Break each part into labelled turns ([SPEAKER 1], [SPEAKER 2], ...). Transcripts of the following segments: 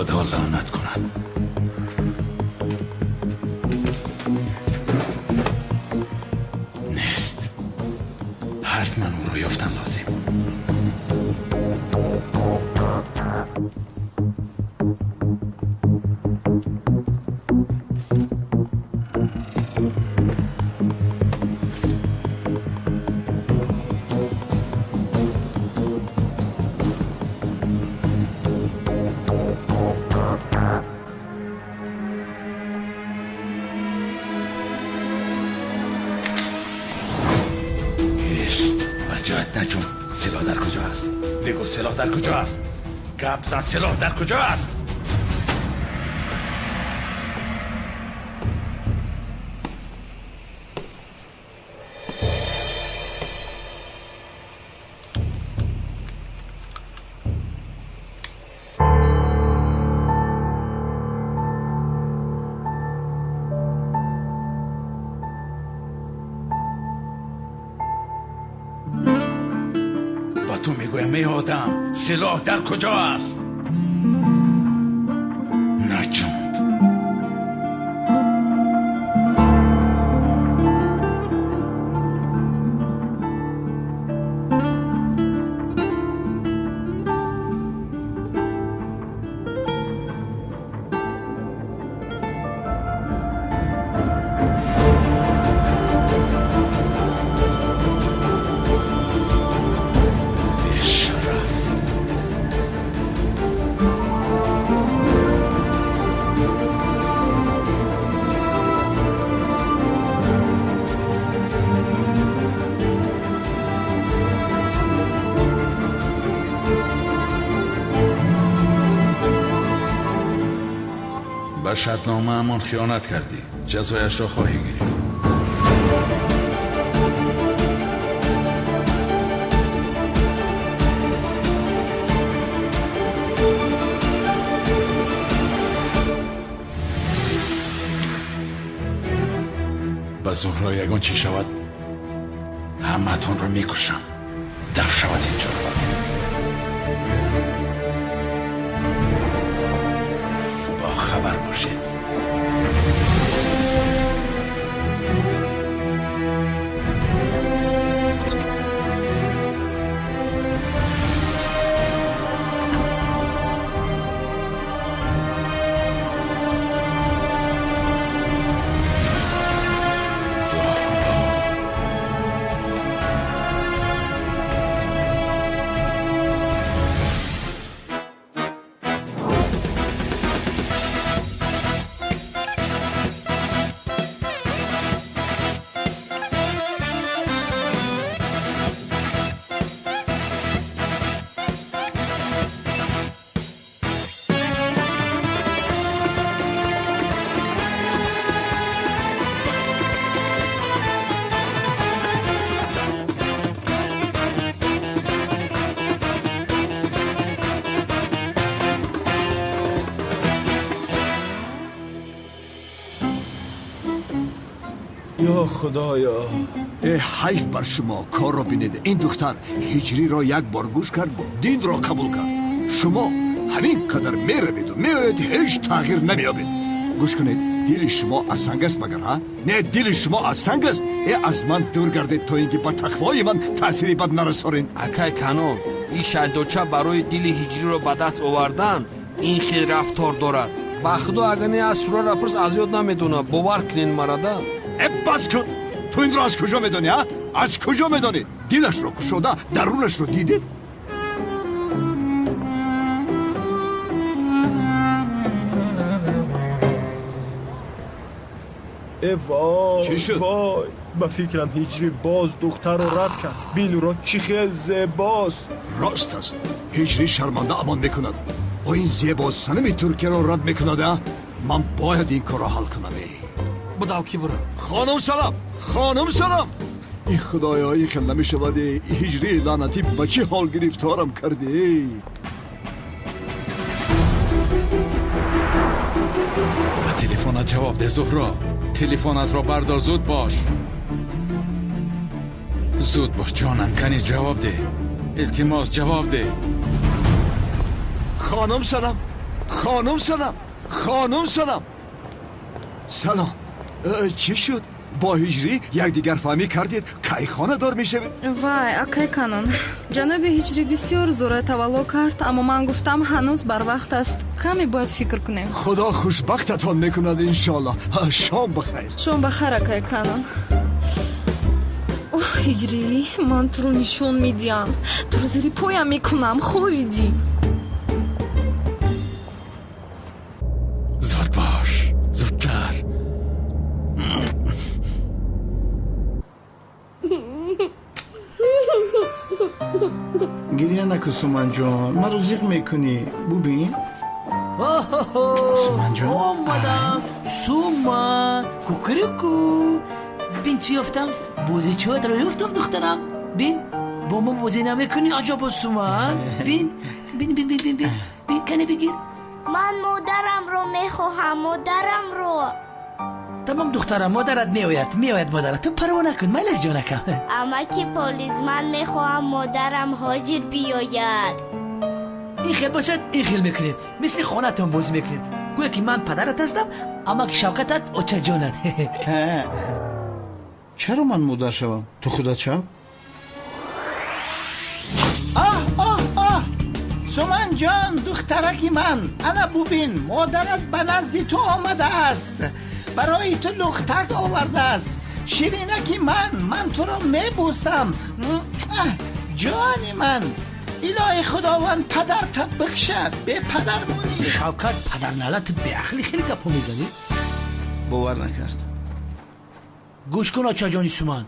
[SPEAKER 1] خدا لعنت کند. نیست. حتما اون رو یافتن لازم. وسیعت نجوم. سلاح در کجا است؟ بگو سلاح در کجا است؟ گبزن سلاح در کجا است؟ تو میگویم ای آدم سلاح در کجا است؟ نجوم. بر شرطنامه امان خیانت کردی. جزایش را خواهی گرفت. به زهرا یگان چی شود همه تون را میکشم. دفع شود اینجا. خبر باشید.
[SPEAKER 2] یا خدایا،
[SPEAKER 3] حیف بر شما. کار را بینید. این دختر هجری را یک بار گوش کرد، دین را قبول کرد. شما همین قدر میروید و میآید، هیچ تغییر نمیابید. گوش کنید، دل شما از سنگ است مگر ها؟ نه، دل شما از سنگ است. از من دور گردید تا اینکه با تقوای من تأثیری بد نرسانید.
[SPEAKER 4] اکای کانون، این شایدوچه برای دل هجری را به دست آوردن این خیلی رفتار دارد. با خدا اگر نه از سورا را پرس از یاد نمیدونه. باور کنین مرده.
[SPEAKER 3] بس کن. تو این رو از کجا میدانی ها؟ از کجا میدانی؟ دلش رو کشوده، درونش رو دیدید؟
[SPEAKER 2] وای
[SPEAKER 3] چی شد؟
[SPEAKER 2] وای، با فکرم هجری باز دختر رو رد کرد. بین را چی خیل زیباست.
[SPEAKER 3] راست است. هجری شرمنده امان میکند. با این زیبا سنمی ترکیه رو رد میکند. من باید این کار را حل کنم.
[SPEAKER 4] بداو کی برو.
[SPEAKER 3] خانم سلام. خانم سلام. این خدایایی که نمیشود. هجری لعنتی به چه حال گرفتارم کرده.
[SPEAKER 1] به تلفنت جواب ده زهرا. تلفنت را بردار. زود باش. زود باش جانم. کنیز جواب ده. التماس جواب ده.
[SPEAKER 3] خانم سلام. خانم سلام. سلام. چی شد؟ با هجری یکدیگر فهمی کردید کی خانه دار میشوید؟
[SPEAKER 5] вай акай канон ҷаноби ҳиҷрӣ бисёр зора тавалло кард аммо ман гуфтам ҳанӯз барвақт аст каме бояд фикр кунем
[SPEAKER 3] خدا خوشبختتان میکند انشالله. شام بخیر.
[SPEAKER 5] шом бахайр акай канон ҳиҷрӣ ман туро нишон медиҳам туро зери поям мекунам хоҳиди
[SPEAKER 1] زود باش زودتر.
[SPEAKER 2] گریه نکن سومن جان مرا زیغ میکنی ببین سومن جان
[SPEAKER 6] اومدم سومن کوکریکو بین چی یافتم بوزی چوت رو یافتم دخترم بین با ما بوزی نمیکنی عجب سومن بین کنی بگیر
[SPEAKER 7] من مادرم رو میخواهم مادرم رو
[SPEAKER 6] تمام دخترم مادرت میآید مادرت تو پروا نکن مالش جانکم
[SPEAKER 7] اما که پلیس من میخواهم مادرم حاضر بیاید
[SPEAKER 6] این خیل باشد این خیل میکنیم مثل خانتون بازی میکنیم گویا که من پدرت هستم اما که شوکتت اوچه جانت
[SPEAKER 2] چرا من مادر شوم تو خودت شو
[SPEAKER 8] سومن جان دخترکی من انا ببین مادرت به نزد تو آمده است برای تو لختک آورده است شیرینکی من تو رو میبوسم جانی من الهی خداوند پدرت بخشه به پدر مونی
[SPEAKER 6] شوکت پدر نالت به عقلی خیلی گپا میزنی
[SPEAKER 2] باور نکرد
[SPEAKER 6] گوش کن آچا جانی سومن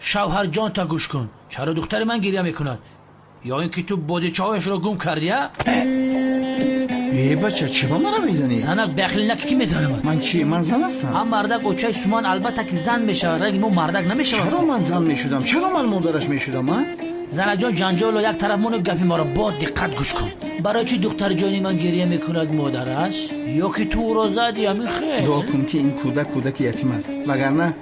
[SPEAKER 6] شوهر جان تا گوش کن چرا دختر من گریه میکند یا اینکه تو بازیچه هایش رو گم کردی
[SPEAKER 2] ای بچه چه با مرا میزنی؟
[SPEAKER 6] زنک به عقلی نکی کی میزنم
[SPEAKER 2] من چی؟ من زن هستم
[SPEAKER 6] هم مردک اوچای سومن البته که زن میشه رنگ ما مردک نمیشه
[SPEAKER 2] چرا من زن میشدم؟ چرا من مادرش میشدم؟
[SPEAKER 6] زن جان جنجال و یک طرف منو گپی ما رو با دقت گوش کن برای چی دختر جانی من گریه میکند مادرش یا که تو رو زدی همین خیلی
[SPEAKER 2] دعا کن که این کودک یتیم است وگرنه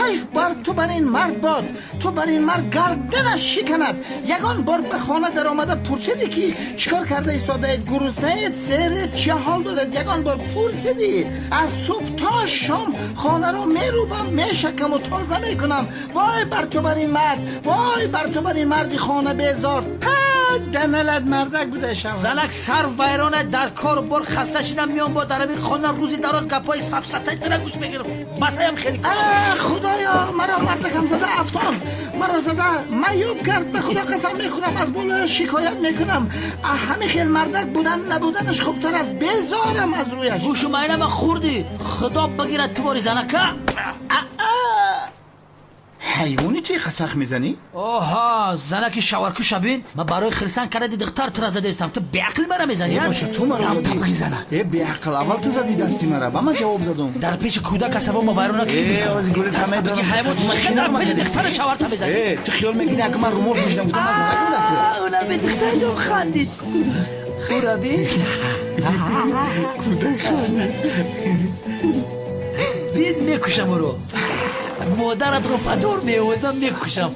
[SPEAKER 8] حیف بر تو بر این مرد باد تو بر این مرد گردنش شکند یگان بار به خانه در آمده پرسیدی که چیکار کرده ایستاده گرسنه سر چه حال دارد یگان بار پرسیدی از صبح تا شام خانه رو میروبم میشکم و تازه میکنم وای بر تو بر این مرد وای بر تو بر این مردی خانه بیزار دنلت مردک بوده شما
[SPEAKER 6] زنک سر ویرانه در کار بار خسته شدم میام با دربی خانه روزی دراز گپای سفسطه تره گوش بگیرم بس هم خیلی
[SPEAKER 8] خدایا مرا مردکم زده افتان مرا زده معیوب کرد به خدا قسم میخورم از بالا شکایت میکنم همه خیلی مردک بودن نبودنش خوبتر از بزارم از رویش
[SPEAKER 6] گوشو من خوردی خدا بگیرد تواری زنکه
[SPEAKER 2] حیوانی توی خسخ میزنی؟
[SPEAKER 6] آها زنکی شاورکو شبین من برای خرسان کرده دختر تو را زده استم تو بیعقل مرا میزنی
[SPEAKER 2] باشه تو مرا
[SPEAKER 6] زدی زنک
[SPEAKER 2] بیعقل اول تو زدی دستی مرا با من جواب زدم
[SPEAKER 6] در پیش کودک عصبا ما ویرانه کی میزنی
[SPEAKER 2] از گل تمه دارم
[SPEAKER 6] حیوان تو در پیش دختر شاورتا میزنی
[SPEAKER 2] تو خیال میگیری اگه من رومور میشدم بودم از نکنم
[SPEAKER 6] اونا به دختر جو خندید خورا بی
[SPEAKER 2] کودک خندید
[SPEAKER 6] بید میکشم رو مادرت رو پدور میوزم میکشم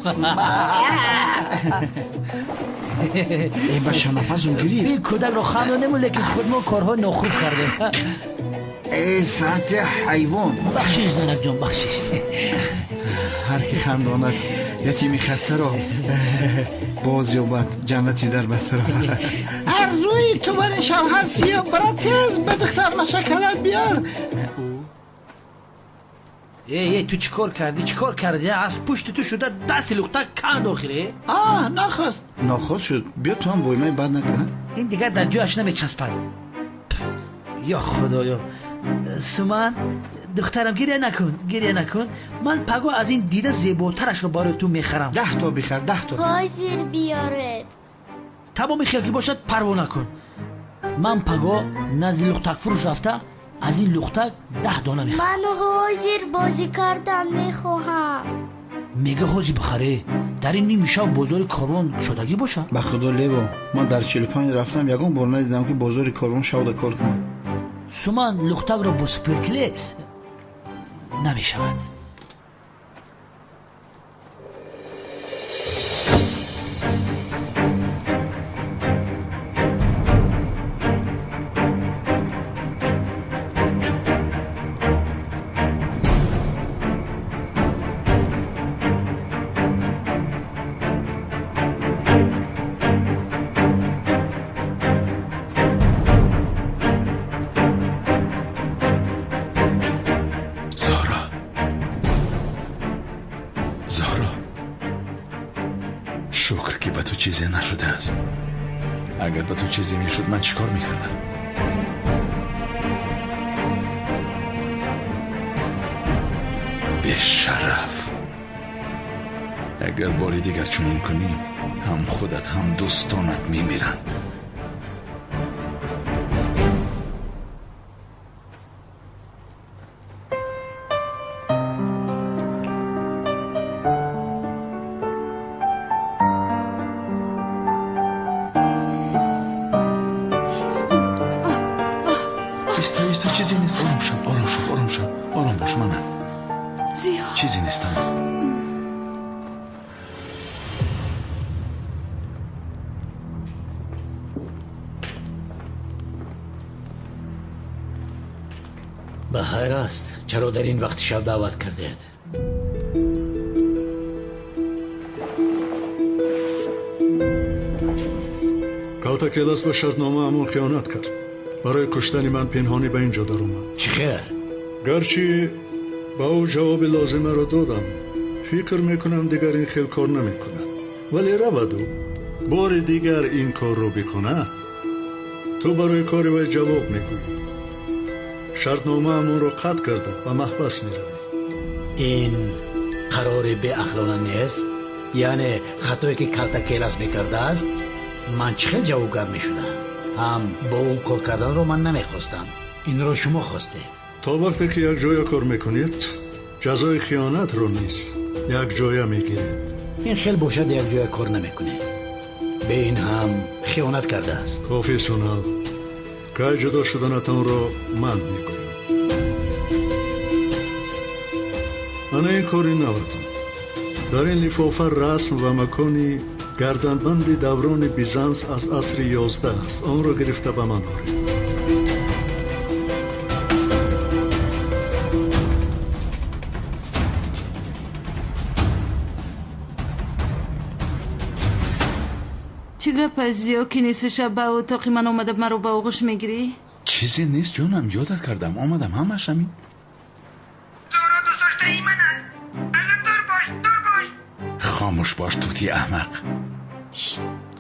[SPEAKER 2] ای بچه نفسم گریفت
[SPEAKER 6] این کودک رو خاندانیم لیکن خود ما کارها ناخوب کردیم
[SPEAKER 2] ای سرت حیوان
[SPEAKER 6] بخشیش زنک جان بخشیش
[SPEAKER 2] هر کی خنداند یتیمی خسته رو باز یابد جنتی در بسته رو
[SPEAKER 8] هر روی تو بر شوهر سیاه برای تیز به دختر مشکلت بیار
[SPEAKER 6] ای تو چیکار کردی از پشت تو شده دست لختک کند آخره
[SPEAKER 2] ناخواست شد بیا تو هم بایمه بد نکن
[SPEAKER 6] این دیگر در جوش نمیچسبد یا خدایا سومن دخترم گریه نکن من پگو از این دیده زیباترش رو برای تو میخرم
[SPEAKER 2] 10 تا بخر 10 تا
[SPEAKER 7] حاضر بیاره
[SPEAKER 6] تمام خیلی باشد پروا نکن من پگو نزد لختک فروش رفته از این لختک 10 دانه میخوام
[SPEAKER 7] من حاضر بازی کردن میخواهم
[SPEAKER 6] میگه حاضر بخره در این نیم شب بازار کاروان شدگی باشه
[SPEAKER 2] به خدا لیوا من در 45 رفتم یگان بار ندیدم که بازار کاروان شود کار کنم
[SPEAKER 6] سومن لختک رو با سپرکله نمیشود
[SPEAKER 1] شکر که به تو چیزی نشده است. اگر به تو چیزی میشد من چیکار میکردم؟ به شرف. اگر باری دیگر چنین کنی هم خودت هم دوستانت میمیرند. ایستا چیزی نیست. آرام شو آرام باش. منم
[SPEAKER 5] زیا
[SPEAKER 1] چیزی نیستم.
[SPEAKER 6] بخیر است. چرا در این وقت شب دعوت کردید؟
[SPEAKER 9] کالتاکیلاس با شرطنامه همون خیانت کرد. برای کشتن من پنهانی به اینجا در اومد.
[SPEAKER 6] چی خیر؟
[SPEAKER 9] گرچه با او جواب لازمه رو دادم، فکر میکنم دیگر این خیل کار نمیکند. ولی رود او بار دیگر این کار رو بکنه، تو برای کار وی جواب میگویی. شرطنامه همون رو قطع کرده و محبس میروی.
[SPEAKER 6] این قرار به اخلاقی نیست؟ یعنی خطایی که کالتاکیلاس میکرده است من چه خیل جوابگر میشدم. هم با اون کار کردن رو من نمیخواستم، این رو شما خواستید.
[SPEAKER 9] تا وقتی که یک جای کار میکنید جزای خیانت رو نیست، یک جای میگیرید.
[SPEAKER 6] این خیل باشد یک جای کار نمیکنه، به این هم خیانت کرده است.
[SPEAKER 9] کافی سونال که جدا شدنتان رو من میگویم. من این کاری نوتم. در این لفافه رسم و مکانی گردنبند دوران بیزانس از عصر 11 است. آن را گرفته به من آرید.
[SPEAKER 5] چی گپ از زیا که نصف شب به اتاقی من آمده مرا به آغوش میگیری؟
[SPEAKER 1] چیزی نیست جونم، یادت کردم آمدم همش همین.
[SPEAKER 10] زهرا دوست داشته ای من است. ازت دور باش.
[SPEAKER 1] خاموش باش توتی احمق.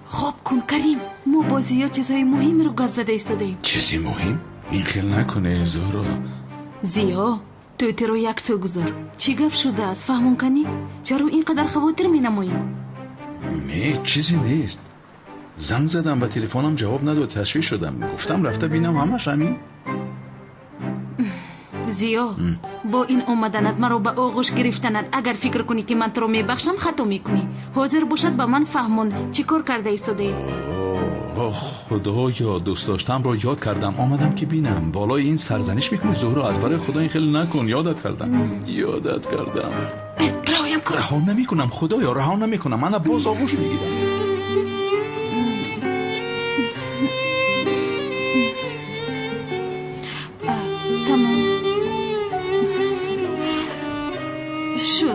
[SPEAKER 5] خواب کن کریم، ما با زیا چیزهای مهمی رو گپ زده ایستادیم.
[SPEAKER 1] چیزی مهم؟ این خیل نکنه زهرا.
[SPEAKER 5] زیا توتی رو یک سو گذار. چی گپ شده است فهمون کنی؟ چرا اینقدر خواطر می نمایی؟
[SPEAKER 1] چیزی نیست. زنگ زدم و تلفنم جواب نداد، تشویش شدم. گفتم رفته بینم همش همین.
[SPEAKER 5] زیا با این اومدنت مرا به آغوش گرفتنت اگر فکر کنی که من تو رو میبخشم خطا میکنی. حاضر باشد به من فهمون چی کار کرده ایستاده؟
[SPEAKER 1] خدایا دوست داشتم را یاد کردم آمدم که بینم. بالای این سرزنش میکنی زهرا، از برای خدا این خیلی نکن. یادت کردم.
[SPEAKER 5] رهایم کن.
[SPEAKER 1] رها نمیکنم خدایا، رها نمیکنم. من باز آغوش میگیرم.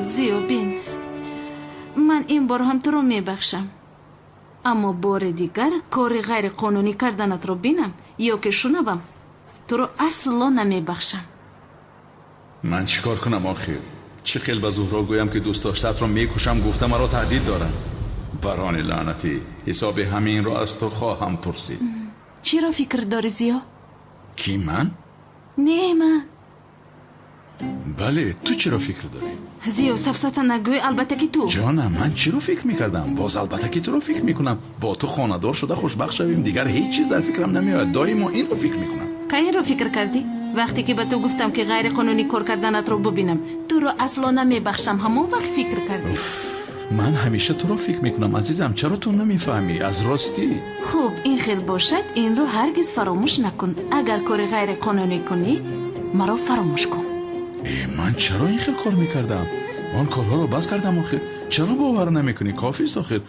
[SPEAKER 1] زیو بین، من این بار هم تو رو میبخشم، اما بار دیگر کار غیر قانونی کردنت رو بینم یا که شنوم تو رو اصلا نمیبخشم. من چیکار کنم آخر؟ چه خیل به زهرا گویم که دوست داشتت رو میکشم؟ گفته مرا تهدید دارن. بران لعنتی، حساب همین رو از تو خواهم پرسید.
[SPEAKER 5] چی را فکر داری زیا؟
[SPEAKER 1] کی من؟
[SPEAKER 5] نه من.
[SPEAKER 1] بله تو چی رو فکر داری؟
[SPEAKER 5] زیا سفسطه نگوی، البته که تو.
[SPEAKER 1] جانم من چی رو فکر میکردم؟ باز البته که تو رو فکر میکنم. با تو خاندار شده خوشبخت شویم، دیگر هیچ چیز در فکرم نمیاد. دائما این رو فکر میکنم.
[SPEAKER 5] کی رو فکر کردی؟ وقتی که به تو گفتم که غیر قانونی کار کردنت رو ببینم تو رو اصلا نمیبخشم، همون وقت فکر کردی.
[SPEAKER 1] من همیشه تو رو فکر میکنم عزیزم، چرا تو نمیفهمی؟ از راستی.
[SPEAKER 5] خوب این خیل باشد این رو هرگز فراموش نکن. اگر کار غیر قانونی کنی مرا فراموش کن.
[SPEAKER 1] من چرا این خیل کار میکردم؟ من کارها رو بس کردم آخر. چرا باور نمیکنی؟ کافیست آخر.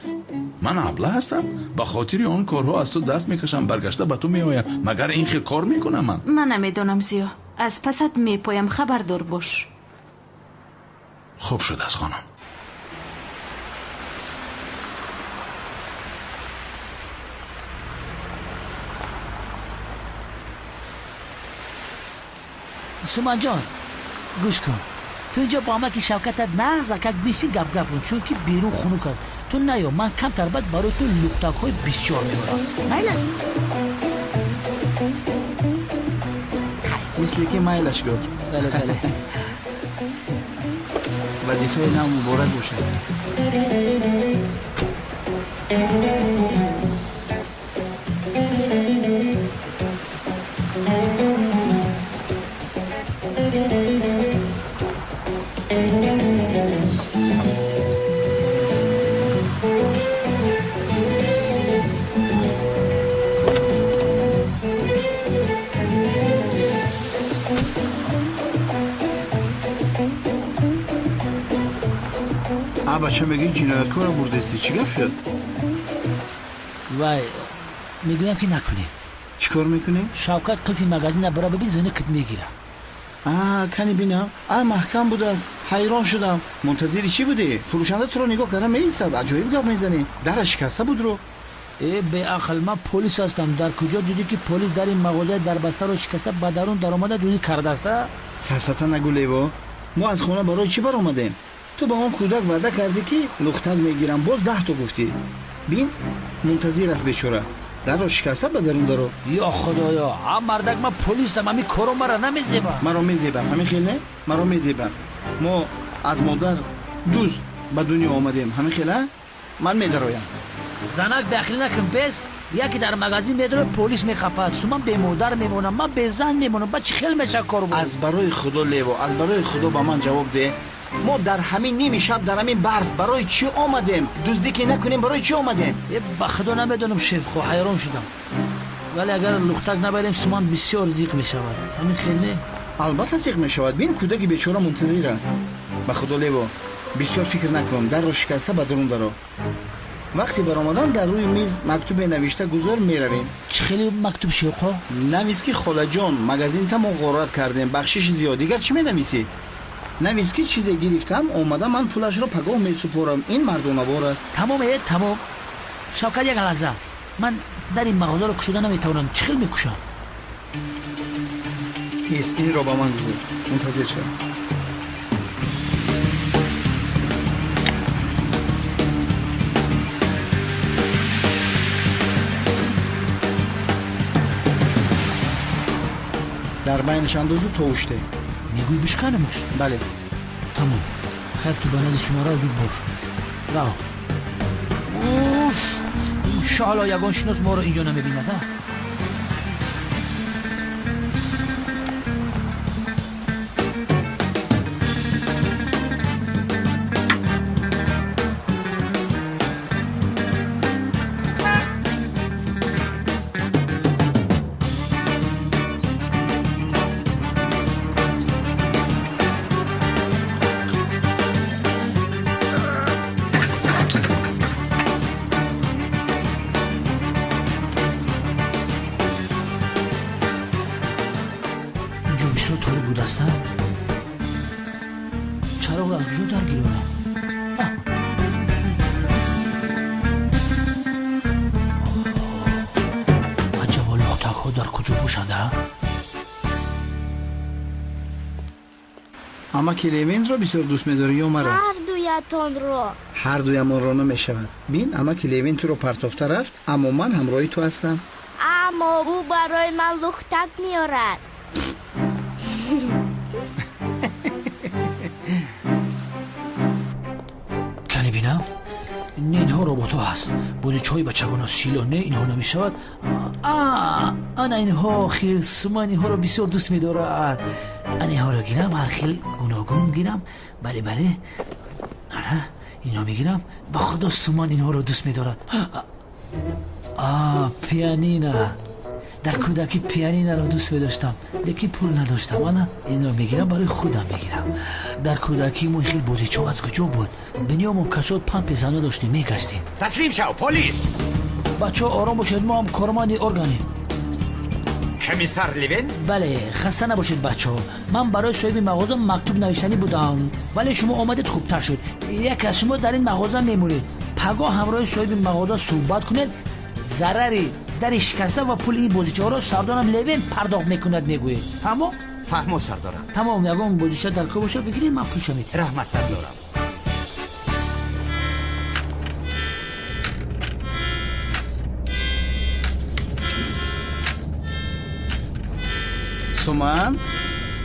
[SPEAKER 1] من ابله هستم، به خاطر آن کارها از تو دست میکشم، برگشته به تو میآیم. مگر این خیل کار میکنم من
[SPEAKER 5] نمیدونم زیا، از پست میپایم، خبردار باش.
[SPEAKER 1] خوب شد از خانم.
[SPEAKER 6] سومن جان گوش کن، تو اینجا با همه که شوکتت نزدک بیشی گپ گپون چون که بیرون خنک است. تو نیا من کمتر بعد برای تو لختک های بسیار میارم.
[SPEAKER 8] مایلش مثل که مایلش گفت.
[SPEAKER 6] بله بله.
[SPEAKER 8] وظیفه نام مبارک باشه. بچه میگی جنایتکار بردستی چی گفت شد؟
[SPEAKER 6] وای میگویم که نکنی.
[SPEAKER 8] چیکار میکنی؟
[SPEAKER 6] شوکت قلفی مغازین برای ببین زنه کت میگیره.
[SPEAKER 8] کنی بینم محکم بود از حیران شدم. منتظری چی بودی؟ فروشنده تو رو نگاه کردم میایستد عجایب گپ میزنی. در شکسته بود رو.
[SPEAKER 6] به عقل من پلیس هستم. در کجا دیدی که پلیس در این مغازه در بسته رو شکسته به درون در اومده دونی کرده است؟
[SPEAKER 8] سرسته نگو لیوا. ما از خونه برای چی بر اومدیم؟ تو با اون کودک وعده کردی که لختک میگیرم باز 10 تا گفتی. بین منتظر است بیچاره. در رو شکسته به درون درو.
[SPEAKER 6] یا خدایا مردک من پلیس دم همین کارو مرا نمیزیبم.
[SPEAKER 8] مرا میزیبم همین خیلی نه؟ مرا میزیبم. ما از مادر دوست به دنیا آمدیم همین خیلی من میدرایم.
[SPEAKER 6] زنک داخل نکن بس. یکی در مغازه میدره پلیس میخپاد. من به مادر میمونم من به زن میمونم بعد چه خیلی میشه کارو بود.
[SPEAKER 8] از برای خدا لیوا از برای خدا به من جواب ده. ما در همین نیمی شب در همین برف برای چی آمدیم؟ دزدی که نکنیم برای چی آمدیم؟
[SPEAKER 6] به خدا نمیدونم شیف خو حیران شدم. ولی اگر لختک نبریم سومان بسیار زیق میشود. همین خیلی
[SPEAKER 8] البته زیق میشود. بین کودک بیچاره منتظر است. به خدا لیوا بسیار فکر نکن. در رو شکسته به درون درو. وقتی برآمدن در روی میز مکتوب نوشته گذار میرویم.
[SPEAKER 6] چه خیلی مکتوب شیخ خو؟
[SPEAKER 8] نویس که خاله جان مغازین تا ما غارت کردیم بخشش زیاد. دیگر چی مینویسی؟ نویس که چیزی گرفتم اومدم من پولش رو پگاه میسپارم. این مردانه‌وار است.
[SPEAKER 6] تمام. شوکت یک لحظه من در این مغازه رو کشوده نمیتونم. چه خیلی میکشم؟
[SPEAKER 8] این رو با من گذار. منتظر شدم. در بینش اندازو توشته.
[SPEAKER 6] میگوی بشکنمش؟
[SPEAKER 8] بله.
[SPEAKER 6] تمام. خیر تو بنز شماره زود باش. راه. اوف. انشاءالله یگان شناس ما رو اینجا نمیبیند. طوری بود هستم چراغ از کجا در گیرونم عجبا لختک ها در کجا باشنده
[SPEAKER 8] اما کلیوین رو بسیار دوست می‌داری یا مرا؟
[SPEAKER 7] هر دویتان رو.
[SPEAKER 8] هر دویمان رو نمی‌شود. بین اما کلیوین تو رو پرتافته رفت اما من همراهی تو هستم.
[SPEAKER 7] اما او برای من لختک میارد.
[SPEAKER 6] کنی بینم نه اینها رابطه هست بوده چای بچگان سیلا نه اینها نمی شود آن اینها خیلی سمان اینها رو بسیار دوست می دارد اینها رو گیرم هر خیلی گوناگون گیرم بله اینها می گیرم با خدا سمان اینها رو دوست می دارد پیانینا در کودکی پیانینا رو دوست داشتم لیکن پول نداشتم الان اینو میگیرم برای خودم میگیرم در کودکی مون خیلی بازیچو از کجا بود بنیامون کشات پمپ زنه داشتیم میگشتیم
[SPEAKER 11] تسلیم شو پلیس
[SPEAKER 6] بچه آرام باشید ما هم کارمند ارگانیم
[SPEAKER 11] کمیسر لیوین
[SPEAKER 6] بله خسته نباشید بچه من برای صاحب مغازه مکتوب نوشتنی بودم ولی شما آمدید خوبتر شد یک از شما در این مغازه میمونید پگاه همراه صاحب مغازه صحبت کنید ضرری در شکسته و پول این بازیچه ها رو سردانم لیوین پرداخت میکند میگوید
[SPEAKER 11] فهمو سردارم.
[SPEAKER 6] تمام یگان بازیشا در که باشه بگیریم من پولشو میتیم.
[SPEAKER 11] رحمت سردارم.
[SPEAKER 2] سومن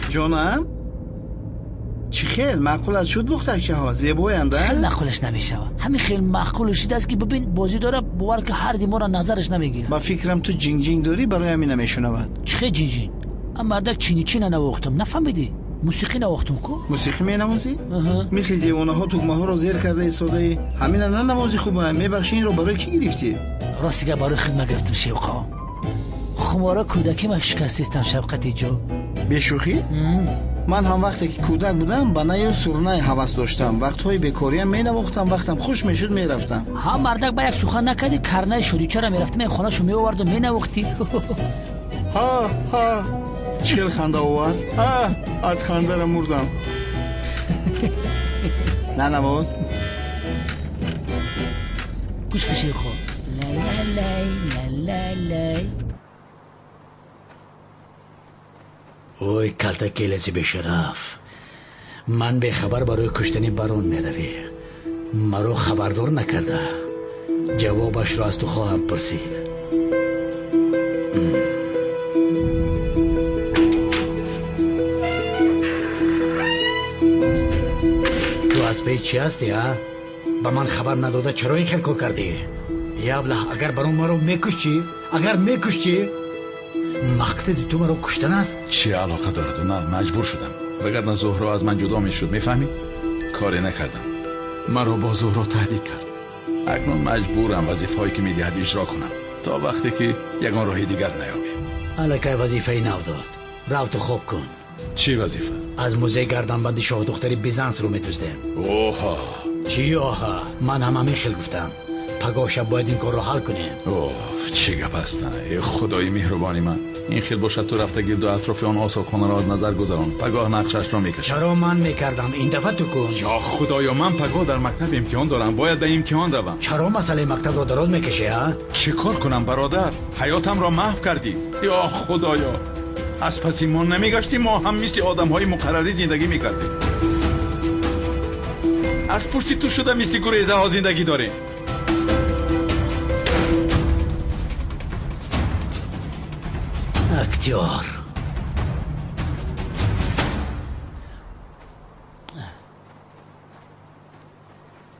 [SPEAKER 2] جانم چی خیل معقول شد دخترچه ها زیباینده؟
[SPEAKER 6] خیلی معقولش نمیشه همین خیلی معقولش شده است که ببین بازی داره باور که هر دی ما را نظرش نمیگیره.
[SPEAKER 2] با فکرم تو جینگ جینگ داری برای همین نمیشنود.
[SPEAKER 6] چه جینگ جینگ؟ اما مردک چینی چی ننواختم نفهمیدی؟ موسیقی نواختم کو؟
[SPEAKER 2] موسیقی می نوازی؟ مثل دیوانه ها توگمه ها رو زیر کرده ایستاده. همین نه نوازی خوبه. میبخشی این رو برای کی گرفتی؟
[SPEAKER 6] راستی که برای خدمت گرفتم شوقا. خمارا کودکی من شکستیستم شفقتی جو.
[SPEAKER 2] بیشوخی؟ من هم وقتی که کودک بودم با نای سرنای حواس داشتم. وقتهای بیکاریم می نواختم وقتم خوش میشد میرفتم.
[SPEAKER 6] ها مردک با یک سخن نکردی کرنای شدی چرا میرفتم این خونه‌شو میآورد و مینواختی.
[SPEAKER 2] ها چیل خنده آورد. از خنده را مردم. نه نواز.
[SPEAKER 6] گوش کشی خو. لا لا لا. اوی کلتا کیلسی به شرف من به خبر برای کشتنی بارون میروی مرا خبردار نکرده جوابش را از تو خواهم پرسید تو از پی چی هستی ها؟ با من خبر نداده چرا این خیل کار کردی؟ یا ابله اگر برون مرا میکشی مقصد تو مرا کشتن است؟
[SPEAKER 12] چی علاقه دارد؟ نه مجبور شدم وگرنه زهرا از من جدا میشد میفهمی؟ کاری نکردم مرا با زهرا تهدید کرد اکنون مجبورم وظیفه هایی که میدهد اجرا کنم تا وقتی که یگان راه دیگر نیابی.
[SPEAKER 6] الکه وظیفه نو داد رفت خوب کن.
[SPEAKER 12] چی وظیفه؟
[SPEAKER 6] از موزه گردنبندی شاه دختری بیزانس رو میتوزدیم.
[SPEAKER 12] اوها
[SPEAKER 6] چی آها؟ من همین خیل گفتم پگاه شب باید این کار رو حل کنیم.
[SPEAKER 12] اوف چی گپ هستن ای خدای مهربانی من این خیل باشد تو رفته گرد و اطراف آن آساخانه را از نظر گذران پگاه نقشش را میکشم.
[SPEAKER 6] چرا من میکردم این دفعه تو کن.
[SPEAKER 12] یا خدایا من پگاه در مکتب امتحان دارم باید به امتحان روم.
[SPEAKER 6] چرا مسئله مکتب را دراز میکشی ها؟
[SPEAKER 12] چی کار کنم برادر حیاتم را محو کردی. یا خدایا از پسی ما نمیگشتی ما هم مثل آدم های مقرری زندگی میکردیم از پشتی تو شده مثل گریزه ها زندگی داریم.
[SPEAKER 6] اکتیار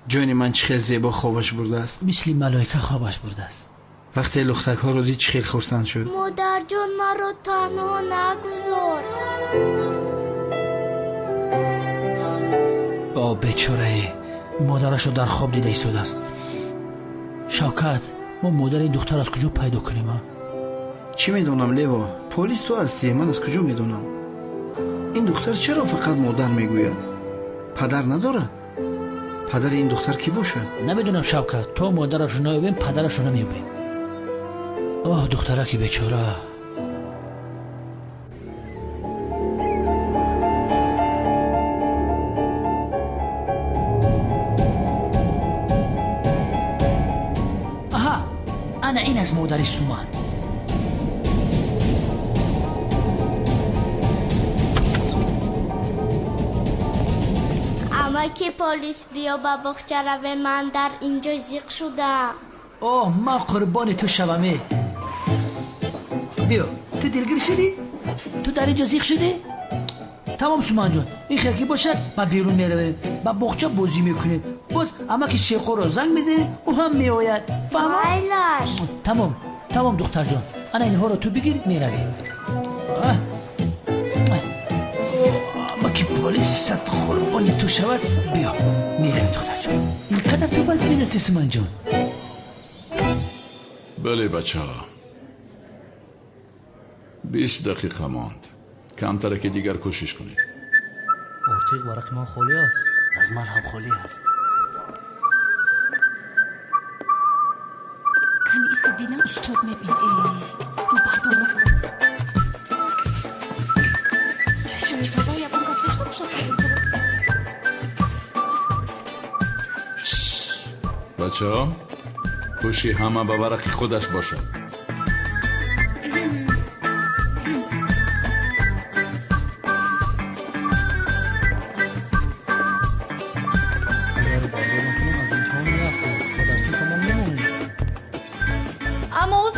[SPEAKER 2] جونی من چه خیلی زیبا خوابش برده است.
[SPEAKER 6] مثل ملائکه خوابش برده است.
[SPEAKER 2] وقتی لختک ها رو دید چه خیلی خرسند شد.
[SPEAKER 7] مادر جان مرا تنها نگذار.
[SPEAKER 6] بیچاره مادرش رو در خواب دیده ایستاده است. شوکت ما مادر این دختر از کجا پیدا کنیم ها؟
[SPEAKER 2] چی میدونم لیوا پلیس تو هستی من از کجا میدونم. این دختر چرا فقط مادر میگوید پدر ندارد؟ پدر این دختر کی باشد؟
[SPEAKER 6] نمیدونم شوکت تو مادرش رو نمیبین پدرش رو نمیبین. اوه دختره که بیچاره. آها انا این از مادری سومن.
[SPEAKER 7] اما که پلیس بیا با بخچه روه من در اینجا زیق شدم.
[SPEAKER 6] اوه ما قربان تو شومه. بیا تو دلگیر شدی؟ تو در اینجا زیق شدی؟ تمام سومن جان این خیلی باشد ما بیرون میرویم با بخچه بازی میکنیم باز اما که شیخو رو زنگ میزنیم او هم میآید فهمم؟
[SPEAKER 7] ویلاش
[SPEAKER 6] تمام دختر جان انا اینها رو تو بگیر میرویم. اما که پلیس صد قربانی تو شود بیا میرویم دختر جان. اینقدر تو وضع میدستی سومن جان؟
[SPEAKER 12] بله بچه ها 20 دقیقه ماند کمتره که دیگر کوشش کنید.
[SPEAKER 6] ارتیق ورق ما خالی است. از من هم خالی است.
[SPEAKER 5] کنی ایسا بینم استاد میبین رو بردار نکن. بابا یا بانگاز داشته باشد.
[SPEAKER 12] بچه ها گوشی همه به ورق خودش باشد.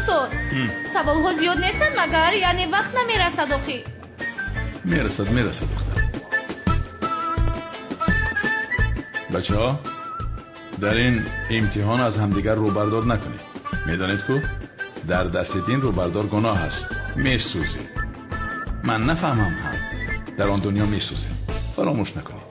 [SPEAKER 13] استاد سوال ها زیاد نیستن مگر یعنی وقت نمیرسد آخی
[SPEAKER 12] میرسد دختر. بچه ها در این امتحان از همدیگر روبردار نکنید. میدانید که در درس دین روبردار گناه است. میسوزید. من نفهمم هم در آن دنیا میسوزید. فراموش نکنید.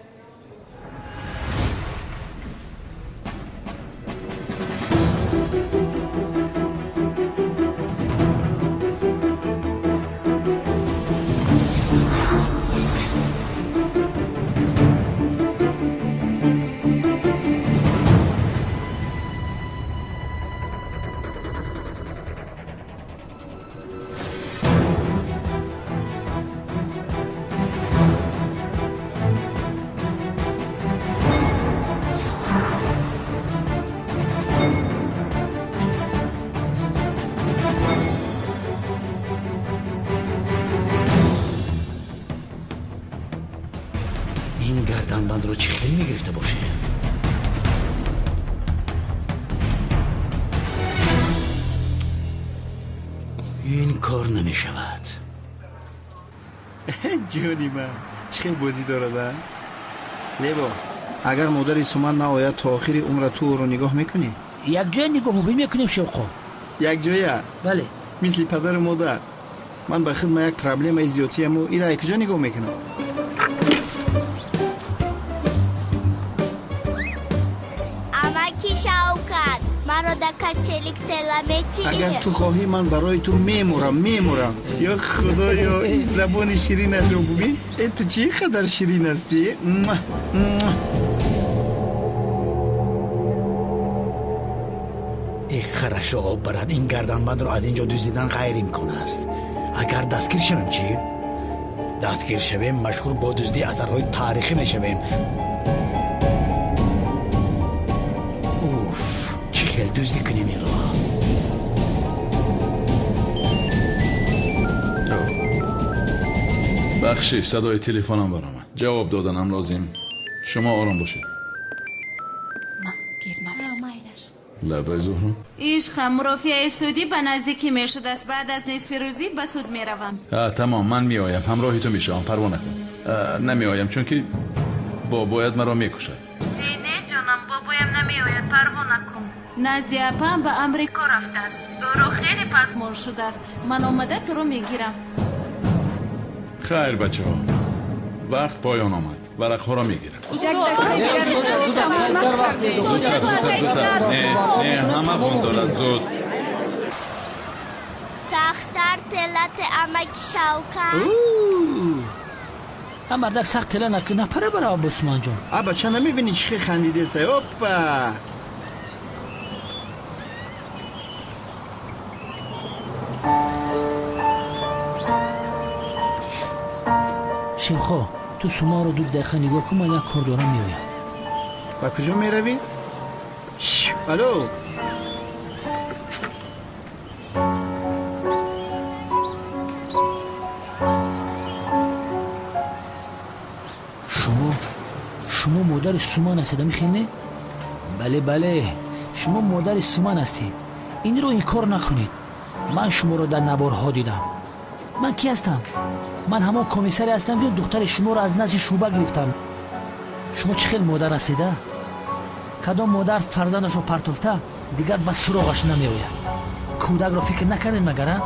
[SPEAKER 6] این گردنبند رو چی خیلی میگرفته باشه؟ این کار نمیشود.
[SPEAKER 2] جونی من چه خیلی بازی دارد. لیبا اگر مادر سومن نآید تا آخر عمر تو رو نگاه میکنی؟
[SPEAKER 6] یک جای نگاه میکنیم شوقا.
[SPEAKER 2] یک جایی؟
[SPEAKER 6] بله.
[SPEAKER 2] مثل پدر مادر. من به خود یک پرابلم زیادی امو ایرا یک جا نگاه میکنم.
[SPEAKER 7] اماکی شوکت مرا دکت چلیک تلمتی.
[SPEAKER 2] اگر تو خواهی من برای تو میمورم. یا خدایا این زبان شیرین رو ببین. تو چی قدر شیرین هستی؟
[SPEAKER 6] این خرش آب برد. این گردنبند رو از اینجا دزدیدن غیر امکان است. اگر دستگیر شویم چی؟ دستگیر شویم مشهور با دزدی اثرهای تاریخی میشویم. اوف چی خیلی دزدی کنیم این را.
[SPEAKER 12] بخشش صدای تلفنم برام جواب دادنم لازم. شما آرام باشید. لبای زهرا
[SPEAKER 1] عشق مرافعه سودی به نزدیکی می شده است. بعد از نصف روزی به سود می روم.
[SPEAKER 12] تمام من می آیم. همراهی تو می شوم. پروا نکن. نمی آیم چون که بابایت مرا می کشد.
[SPEAKER 1] نه جانم بابایم نمی آید. پروا نکن. نزدی اپم به امریکا رفته است. او رو خیلی پسمال شده است. من آمده تو رو می گیرم.
[SPEAKER 12] خیر بچه ها وقت پایان آمد. ورقها را می گیرم. زودتر نه همه بون دارد. زود
[SPEAKER 7] سختر تلت اماکی شوکت.
[SPEAKER 6] هم بردک سخت تله نکنه پره برای آب عثمان جان.
[SPEAKER 2] بچه نمیبینی چی خندیده است؟ اوپا
[SPEAKER 6] شیخا تو سوما رو دو دقیقه نگاه کن. من یک کار دارم میایم.
[SPEAKER 2] با کجا میروی؟ الو
[SPEAKER 6] شما مادر سومان هستید میخینه؟ بله شما مادر سومان هستید. این رو این کار نکنید. من شما رو در نوارها دیدم. من کی هستم؟ من همون کمیسری هستم که دختر شما رو از نزد شوبه گرفتم. شما چه خیلی مادر هستید؟ کدام مادر فرزندش رو پرتوفته دیگر به سراغش نمیآید. کودک رو فکر نکردین مگر؟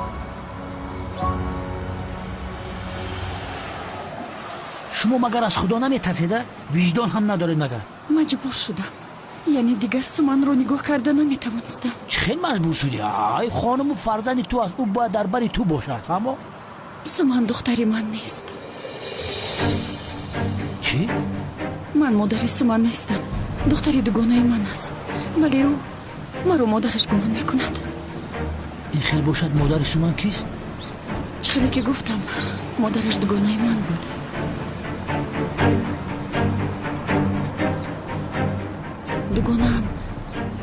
[SPEAKER 6] شما مگر از خدا نمیترسیده؟ وجدان هم ندارید مگر؟
[SPEAKER 14] مجبور شدم. یعنی دیگر سومن رو نگاه کرده نمیتوانستم.
[SPEAKER 6] چه خیلی مجبور شدی؟ ای خانم فرزند تو از او باید در بری تو باشد. فهمو؟
[SPEAKER 14] سومن دختری من نیست.
[SPEAKER 6] چی؟
[SPEAKER 14] من مادر سومن نیستم. دختری دوگانه من است. ولی او مرا مادرش گمان میکند.
[SPEAKER 6] این خیلی باشد مادر سومن کیست؟
[SPEAKER 14] چقدر که گفتم مادرش دوگانه من بود. دوگانم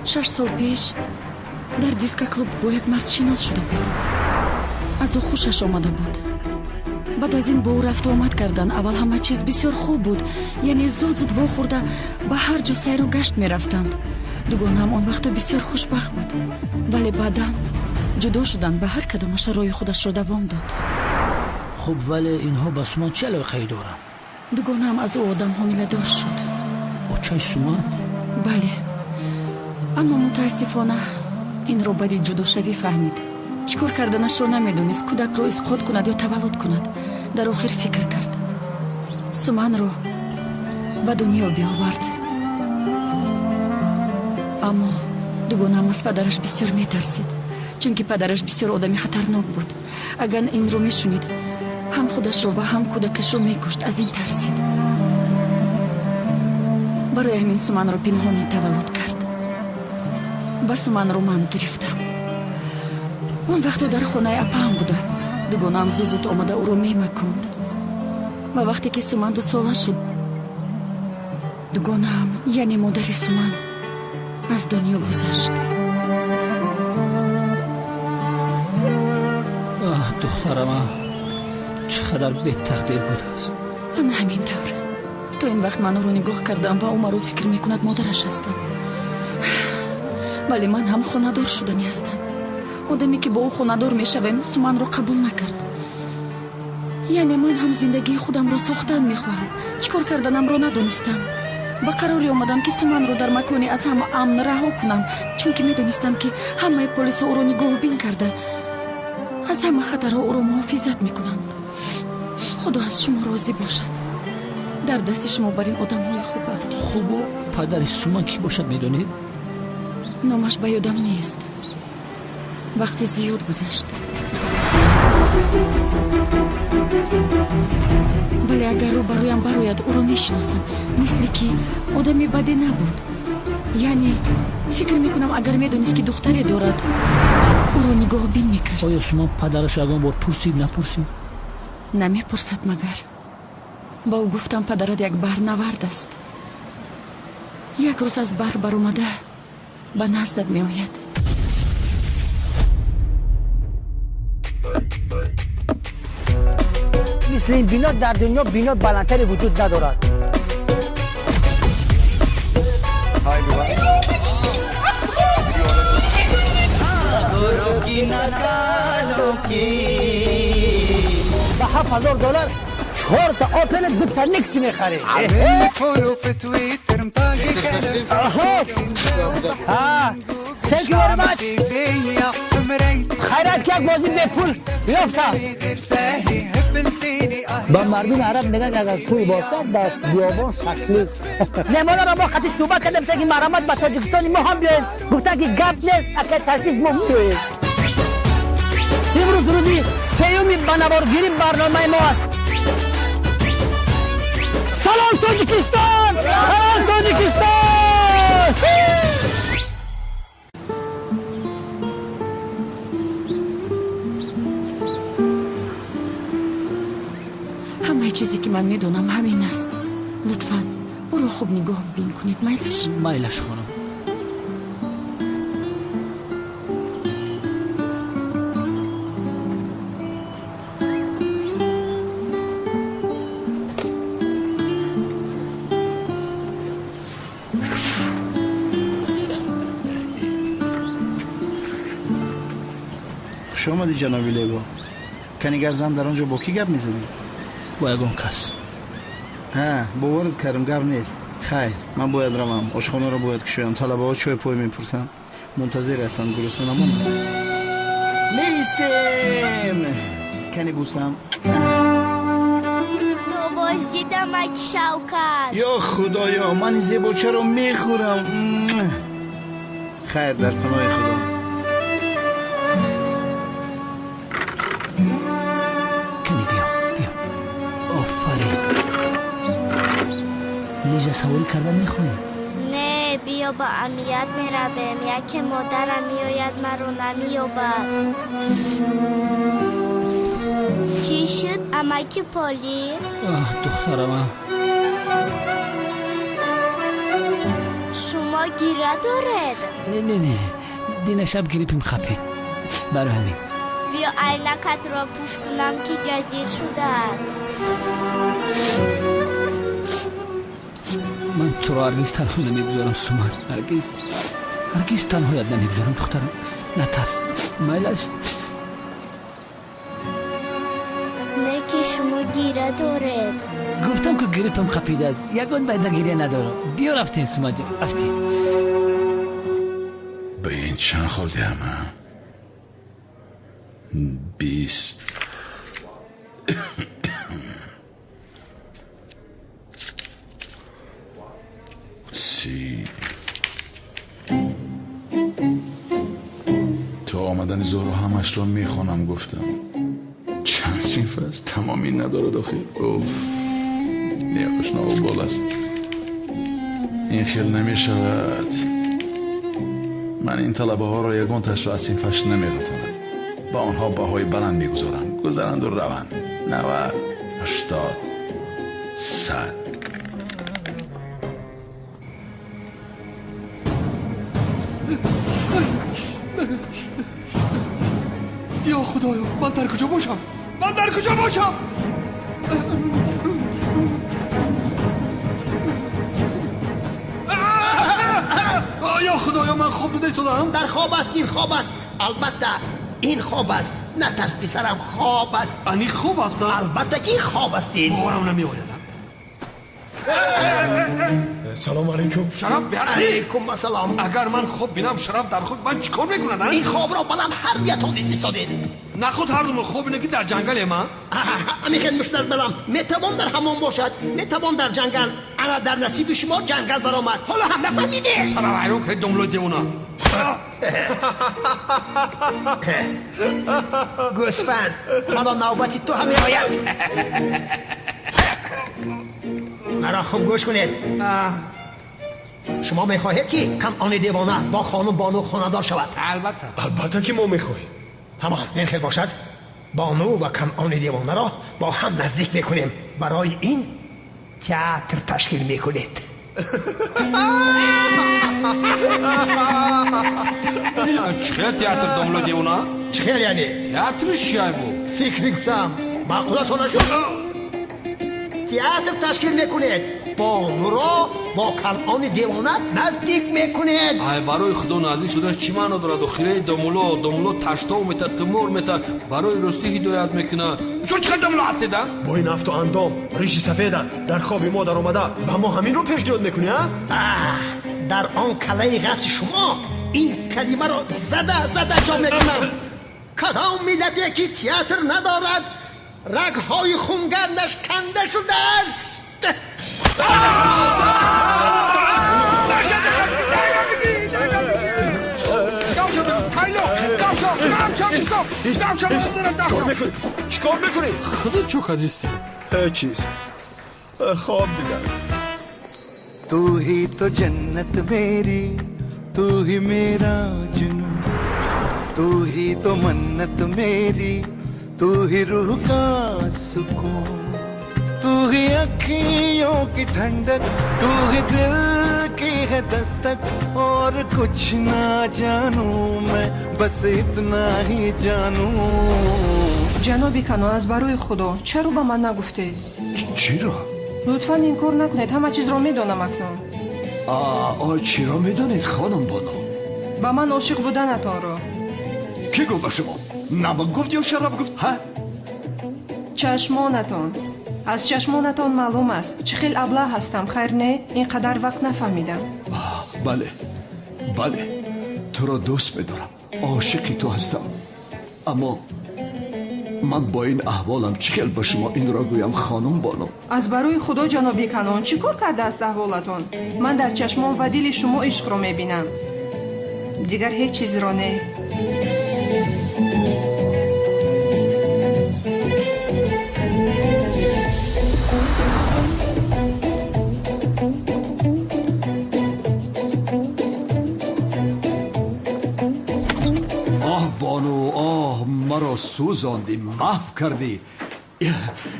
[SPEAKER 14] 6 سال پیش در دیسکا کلوب با یک مرد شناس شده بود. از او خوشش آمده بود. بعد از این با او رفت و آمد کردن. اول همه چیز بسیار خوب بود. یعنی زود واخورده به هر جا سیر و گشت می رفتند. دوگانم آن وقت بسیار خوشبخت بود. ولی بعداً جدا شدن به هر کدامش روی خودش را دوام داد.
[SPEAKER 6] خب ولی اینها با سومان چه علاقه‌ای دارن؟
[SPEAKER 14] دوگانه هم از او آدم حامله دار شد.
[SPEAKER 6] بچه سومان؟
[SPEAKER 14] بله، اما متاسفانه این رو بعد جدا شوی فهمید. چیکار کردنش رو نمیدونست، کودک رو اسقاط کند یا تولد کند. در آخر فکر کرد سومان رو به دنیا بیاورد. اما دوگانه هم از پدرش بسیار میترسید، چون که پدرش بسیار آدمی خطرناک بود. اگر این رو میشنید هم خودش رو و هم کودکش رو میکشت. از این ترسید. برای همین سومان رو پنهانی تولد کرد. و سومان رو من گرفتم. اون وقت در خانه اپام بودم. دوگانه هم زود آمده او رو میمکند. و وقتی که سومان 2 ساله شد، دوگانه هم یعنی مادر سومان از دنیا گذشت.
[SPEAKER 6] دخترم چقدر بد تقدیر بود است.
[SPEAKER 14] من همین طور تا این وقت من رو نگاه کردم و او مرا فکر میکند مادرش هستم. ولی من هم خانه‌دار شدنی هستم. آدمی که با او خانه‌دار میشوم سومان رو قبول نکرد. یعنی من هم زندگی خودم رو ساختن میخواهم. چیکار کردنم رو ندونستم. با قراری آمدم که سومان رو در مکانی از همه امن رها کنم، چون که میدونستم که همه پلیس او رو نگاه بین کرده، از همه خطرها او رو محافظت میکنند. خدا از شما راضی باشد. در دست شما بر این آدم های خوب افتید.
[SPEAKER 6] خوب و پدر سومان کی باشد میدونید؟
[SPEAKER 14] نامش به یادم نیست. وقتی زیاد گذشت. ولی اگر رو برایم براید او رو میشناسم، مثل که آدمی بدی نبود. یعنی فکر میکنم اگر میدونست که دختری دارد او رو نگاه بین میکرد.
[SPEAKER 6] آیا سومان پدرش اگه بار پرسید نپرسید؟
[SPEAKER 14] نمیپرسد مگر. با او گفتم پدرت یک برنورد است. یک روز از بر اومده به نزدت می آید.
[SPEAKER 15] مثل این بنا در دنیا بنا بلندتری وجود ندارد. به $7,000 4 تا آپل 2 تا نیکس میخری. Thank you very much. خیرات که یک بازی به پول یافتم. با مردم عرب نگاه که اگر پول باشد دست بیابان شکلی. نمانه را با خطی صحبت کردم که مرامت به تاجیکستانی ما هم بیاییم. گفته که گپ نیست اگر تشریف ما میاییم. امروز روزی سیومی بنوارگیری برنامه ما است. سلام تاجیکستان! سلام تاجیکستان!
[SPEAKER 14] همه چیزی که من میدونم همین است. لطفاً او رو خوب نگاه بین کنید.
[SPEAKER 6] میلش خانم.
[SPEAKER 2] خوش آمدی جنابی لیبا. کنی گپ زن در آنجا با کی گپ میزنی؟
[SPEAKER 6] با یگان کس.
[SPEAKER 2] ها باورت کردم گپ نیست. خیر من باید روم. آشخانه رو باید کشویم. طلبه ها چای پای میپرسن. منتظر هستن گرسنه نمون. میستیم. کنی بوسم.
[SPEAKER 7] تو باز دیدم اکی شوکت.
[SPEAKER 2] یا خدایا من زیباچه رو میخورم. خیر در پناه خدا.
[SPEAKER 6] لیجا سوال کردن میخوایی؟
[SPEAKER 7] نه بیا با امیت میرویم. یکی مادرم میآید من رو نمیابد. چی شد امکی پلیس؟
[SPEAKER 6] دخترم
[SPEAKER 7] شما گیره دارد؟
[SPEAKER 6] نه دین شب گریپیم خپید. برای همین
[SPEAKER 7] بیا عینکت را پوش کنم که جزیر شده است.
[SPEAKER 6] من تو رو هرگز تنها نمیگذارم سومان. هرگز تنهایت نمیگذارم دخترم. نترس میلش
[SPEAKER 7] نه که شما گیره دارد.
[SPEAKER 6] گفتم که گریپم خپیده است یگان باید گیره نداره. بیا رفتیم سوما جان رفتیم.
[SPEAKER 12] به این چند خورده همه 20 30 تا آمدن زهرا همش را میخونم. گفتم چند صنف است تمامی نداره داخل. اوف یه آشنا و بال است. این خیل نمیشود. من این طلبه ها را یگان تش را از صنفش نمیغلطانم. با آنها بهای بلند میگذارم. گذرند و روند 90 80 100.
[SPEAKER 3] یا خدایا من در کجا باشم؟ من در کجا باشم؟ یا خدایا من خواب دیده ایستادم؟
[SPEAKER 8] در خواب است. این خواب است. البته این خواب است. نترس پسرم خواب است.
[SPEAKER 3] این خواب است؟
[SPEAKER 8] البته که این خواب است.
[SPEAKER 3] باورم نمی آید.
[SPEAKER 16] سلام علیکم.
[SPEAKER 3] شرف بیار
[SPEAKER 8] علیکم السلام.
[SPEAKER 3] اگر من خواب بینم شرف در خود من چیکار میکنند؟
[SPEAKER 8] این خواب را بلم هر بیتون میستادید.
[SPEAKER 3] نه خود هر دوم خواب اینه که در جنگل ما
[SPEAKER 8] امی خیلی مشتر بلم میتوان در حمام باشد میتوان در جنگل. انا در نصیب شما جنگل برآمد. حالا هم نفهمیده.
[SPEAKER 3] سلام علیکم که دملو دیونا
[SPEAKER 8] گوسفند حالا نوبتی تو هم میآید. مرا خوب گوش کنید. شما میخواهید که کنعان دیوانه با خانم بانو خانه‌دار شود؟
[SPEAKER 16] البته که ما میخواهیم.
[SPEAKER 8] تمام این خیلی باشد. بانو و کنعان دیوانه را با هم نزدیک میکنیم. برای این تئاتر تشکیل میکنید.
[SPEAKER 3] چه تئاتر دملو دیونا؟
[SPEAKER 8] چه یعنی؟
[SPEAKER 3] تئاتر چیه بود؟
[SPEAKER 8] فکر گفتم معقولتون نشد. تئاتر تشکیل میکنید. بانو را با کنعان دیوانه نزدیک میکنید.
[SPEAKER 4] ای برای خدا نزدیک شدن چی معنا دارد؟ و خیره دملو تشتاو میته تمور میته برای راستی هدایت میکنه. چون چقدر دملو هستید؟
[SPEAKER 16] با این افت و اندام ریش سفیدن در خواب ما در آمده با ما همین رو پیشنهاد میکنی ها؟
[SPEAKER 8] در آن کله غفص شما این کلمه را زده جا میکنم. کدام ملتی که تئاتر ندارد رگهای خونگردش کنده شده است.
[SPEAKER 16] چیکار میکنی؟
[SPEAKER 4] خودت چو کدیستی؟
[SPEAKER 16] هیچ چیز خواب دیدم.
[SPEAKER 17] तू ही तो जन्नत मेरी तू ही मेरा जुनून तू ही तो मन्नत मेरी तू ही रूह का सुकून तू ही अखियों की ठंडक तू ही दिल की है दस्तक और कुछ ना जानू मैं बस इतना ही जानू.
[SPEAKER 18] جنابی کنو از برای خدا چرا با من نگفته؟
[SPEAKER 3] چرا؟
[SPEAKER 18] لطفاً این کار نکنید. همه چیز را میدونم اکنون.
[SPEAKER 3] چرا میدانید خانم بانو؟
[SPEAKER 18] با من عاشق بودنتان را.
[SPEAKER 3] کی گفت به شما؟ نبا گفت یا شراب گفت؟ ها؟
[SPEAKER 18] چشمانتان. از چشمانتان معلوم است چه خیلی ابله هستم. خیر نه اینقدر وقت نفهمیدم.
[SPEAKER 3] بله تو را دوست میدارم. عاشقی تو هستم. اما من با این احوالم چیکار به شما این را گویم خانم بانو؟
[SPEAKER 18] از برای خدا جنابی کنون چی کار کرده است احوالتان؟ من در چشمان و دل شما عشق را میبینم دیگر هیچ چیز را نه.
[SPEAKER 3] مرا سوزاندی محو کردی.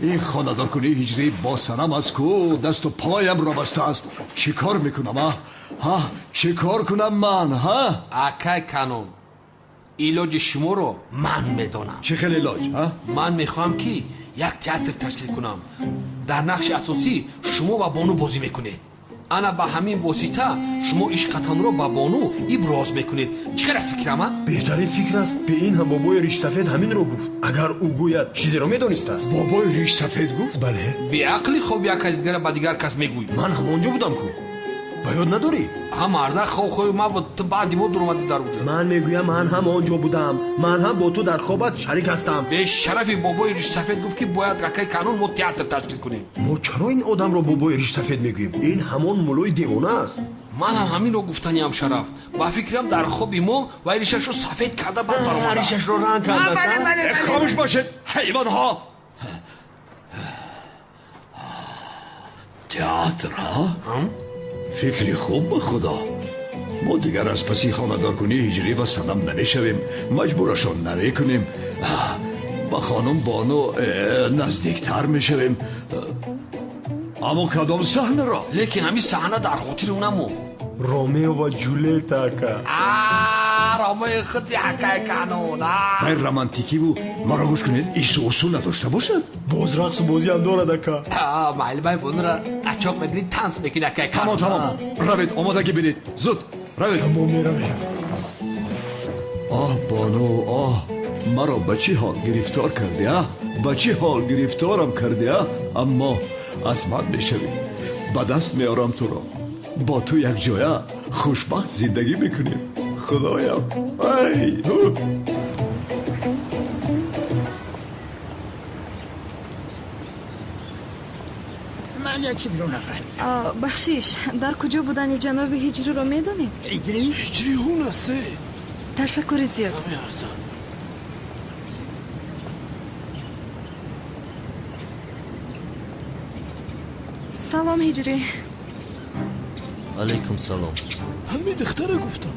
[SPEAKER 3] این خاندار کنی هجری با سرم از کو دست و پایم را بسته است. چی کار میکنم ها؟ چی کار کنم من ها؟
[SPEAKER 4] اکای کانون ایلاج شما رو من میدونم.
[SPEAKER 3] چه خیلی ایلاج ها؟
[SPEAKER 4] من میخوام که یک تئاتر تشکیل کنم. در نقش اساسی شما و بانو بازی میکنید. ана ба ҳамин восита шумо ишқатонро ба бону иброз мекунед. чӣ хел аст фикрама?
[SPEAKER 16] беҳтарин фикр аст. бе ин ҳам бобои ришсафед ҳаминро гуфт. агар ӯ гӯяд чизеро медонистааст.
[SPEAKER 3] бобои ришсафед гуфт?
[SPEAKER 16] бале.
[SPEAKER 4] беақли хоб як кас дигара ба дигар кас мегӯй.
[SPEAKER 16] ман ҳамонҷо будам ку. ба ёд надорӣ?
[SPEAKER 4] ҳа марда хобхои ма буд, ту баъди мо дуромадӣ дар уҷо.
[SPEAKER 16] ман мегӯям ман ҳам онҷо будам. ман ҳам бо ту дар хобат шарик ҳастам.
[SPEAKER 4] бешарафи бобои ришсафед гуфт ки бояд ракаи канун мо театр ташкил кунем.
[SPEAKER 16] мо чаро ин одамро бобои ришсафед мегӯем? ин ҳамон муллои девона аст.
[SPEAKER 4] ман ҳам ҳаминро гуфтаниам Шараф. ба фикрам дар хоби мо вай ришашро сафед карда бад баромадааст.
[SPEAKER 16] ришашро ранг кардааст.
[SPEAKER 3] хомӯш бошед ҳайвонҳо. театр фикри хуб ба худо. мо дигар аз паси хонадоркунии ҳиҷрӣ ва санам намешавем. маҷбурашон намекунем. ба хонум Бону наздиктар мешавем. аммо кадом саҳнаро?
[SPEAKER 4] лекин ҳамин саҳна дар хотири унамо.
[SPEAKER 16] ромео ва ҷулета ака.
[SPEAKER 4] ромео худи акаи канун.
[SPEAKER 3] ғайр романтикиву маро гӯш кунед исӯусу надошта бошад.
[SPEAKER 16] боз рақсу бозиам дорад ака.
[SPEAKER 4] майли бай бунро ачоқ мебинид танс мекунед акаи канун.
[SPEAKER 3] тамом равед омодагӣ бинед зуд равед.
[SPEAKER 16] тамом меравем.
[SPEAKER 3] оҳ Бону оҳ маро ба чӣ ҳол гирифтор кардӣ? ба чӣ ҳол гирифторам кардӣ? аммо аз ман мешавӣ. ба даст меорам туро. бо ту якҷоя хушбахт зиндагӣ мекунем. худоям ай
[SPEAKER 8] ман як чизро нафаҳмидам.
[SPEAKER 14] бахшиш дар куҷо будани ҷаноби ҳиҷриро медонед?
[SPEAKER 8] ҳиҷрӣ
[SPEAKER 4] ҳун асте.
[SPEAKER 14] ташаккури зиёд. салом ҳиҷрӣ.
[SPEAKER 6] алайкум салом.
[SPEAKER 8] ҳамин духтара гуфтам.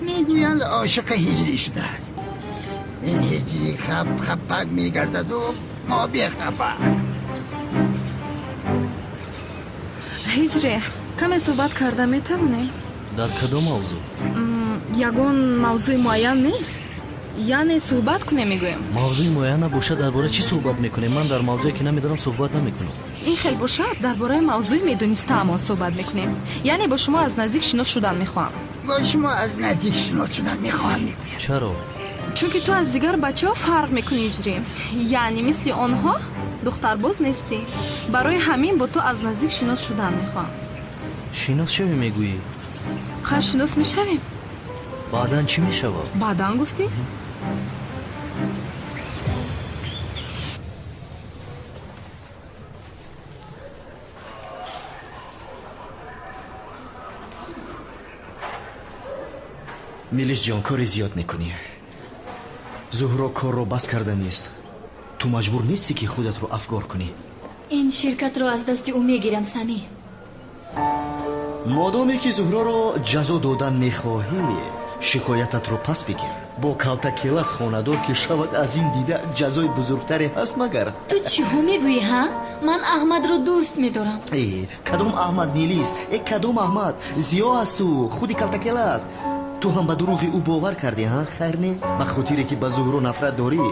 [SPEAKER 8] мегӯянд ошиқи ҳиҷрӣ шудааст. ин ҳиҷрӣ хаппак мегардаду мо бехабар.
[SPEAKER 14] ҳиҷрӣ каме суҳбат карда метавонем?
[SPEAKER 6] дар кадом мавзӯъ?
[SPEAKER 14] ягон мавзӯи муайян нест. яъне суҳбат кунем мегӯям.
[SPEAKER 6] мавзӯи муайян набошад дар бораи чӣ суҳбат мекунем? ман дар мавзӯе ки намедонам суҳбат намекунам.
[SPEAKER 14] ин хел бошад дар бораи мавзӯи медонистаамон суҳбат мекунем. яъне бо шумо аз наздик шинос шудан мехоҳам.
[SPEAKER 8] бо шумо аз наздик шинос шудан мехоҳам мегӯям.
[SPEAKER 6] чаро?
[SPEAKER 14] чунки ту аз дигар бачаҳо фарқ мекунӣ ҳиҷрӣ. яъне мисли онҳо духтарбоз нестӣ. барои ҳамин бо ту аз наздик шинос шудан мехоҳам.
[SPEAKER 6] шинос шавӣ мегӯӣ?
[SPEAKER 14] хар шинос мешавем.
[SPEAKER 6] баъдан чӣ мешавад?
[SPEAKER 14] баъдан гуфтӣ?
[SPEAKER 6] милис ҷон кори зиёд мекунӣ. зуҳро корро бас карда нест. ту маҷбур нестӣ ки худатро афгор кунӣ.
[SPEAKER 19] ин ширкатро аз дасти ӯ мегирам самӣ.
[SPEAKER 6] модоме ки зуҳроро ҷазо додан мехоҳӣ шикоятатро пас бигир. бо калтакелас хонадор ки шавад аз ин дида ҷазои бузургтаре ҳаст магар.
[SPEAKER 19] ту чиҳо мегӯӣ ҳа? ман аҳмадро дӯст медорам.
[SPEAKER 6] кадом аҳмад милис? кадом аҳмад? зиё асту худи калтакелас. ту ҳам ба дурӯғи ӯ бовар кардӣ ҳа? хайр не? ба хотире ки ба зуҳро нафрат дорӣ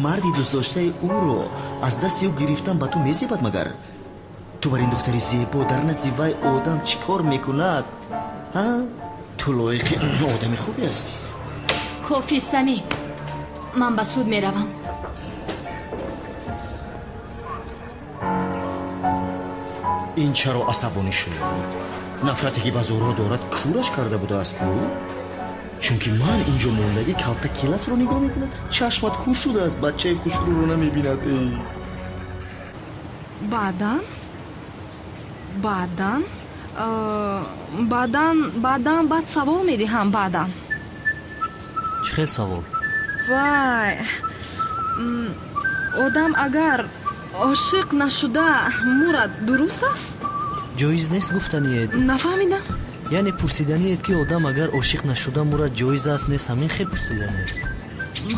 [SPEAKER 6] марди дӯстдоштаи ӯро аз дасти ӯ гирифтан ба ту мезебад магар? ту бар ин духтари зебо дар назди вай одам чӣ кор мекунад? ту лоиқи одами хубе ҳастӣ.
[SPEAKER 19] кофи самӣ. ман ба суд меравам.
[SPEAKER 6] ин чаро асабонӣ шуд? нафрате ки ба зуҳро дорад кураш карда будааст ку? чунки ман инҷо мондагӣ калта киласро нигоҳ мекунад. чашмат кур шудааст, бачаи хушрӯро намебинад.
[SPEAKER 14] баъдан баъд савол медиҳам. баъдан
[SPEAKER 6] чӣ хел савол?
[SPEAKER 14] вай одам агар ошиқ нашуда мурад дуруст аст?
[SPEAKER 6] ҷоиз нест гуфтаниед?
[SPEAKER 14] нафаҳмидам.
[SPEAKER 6] яъне пурсиданиед ки одам агар ошиқ нашуда мурад ҷоиз аст нест? ҳамин хел пурсиданиед?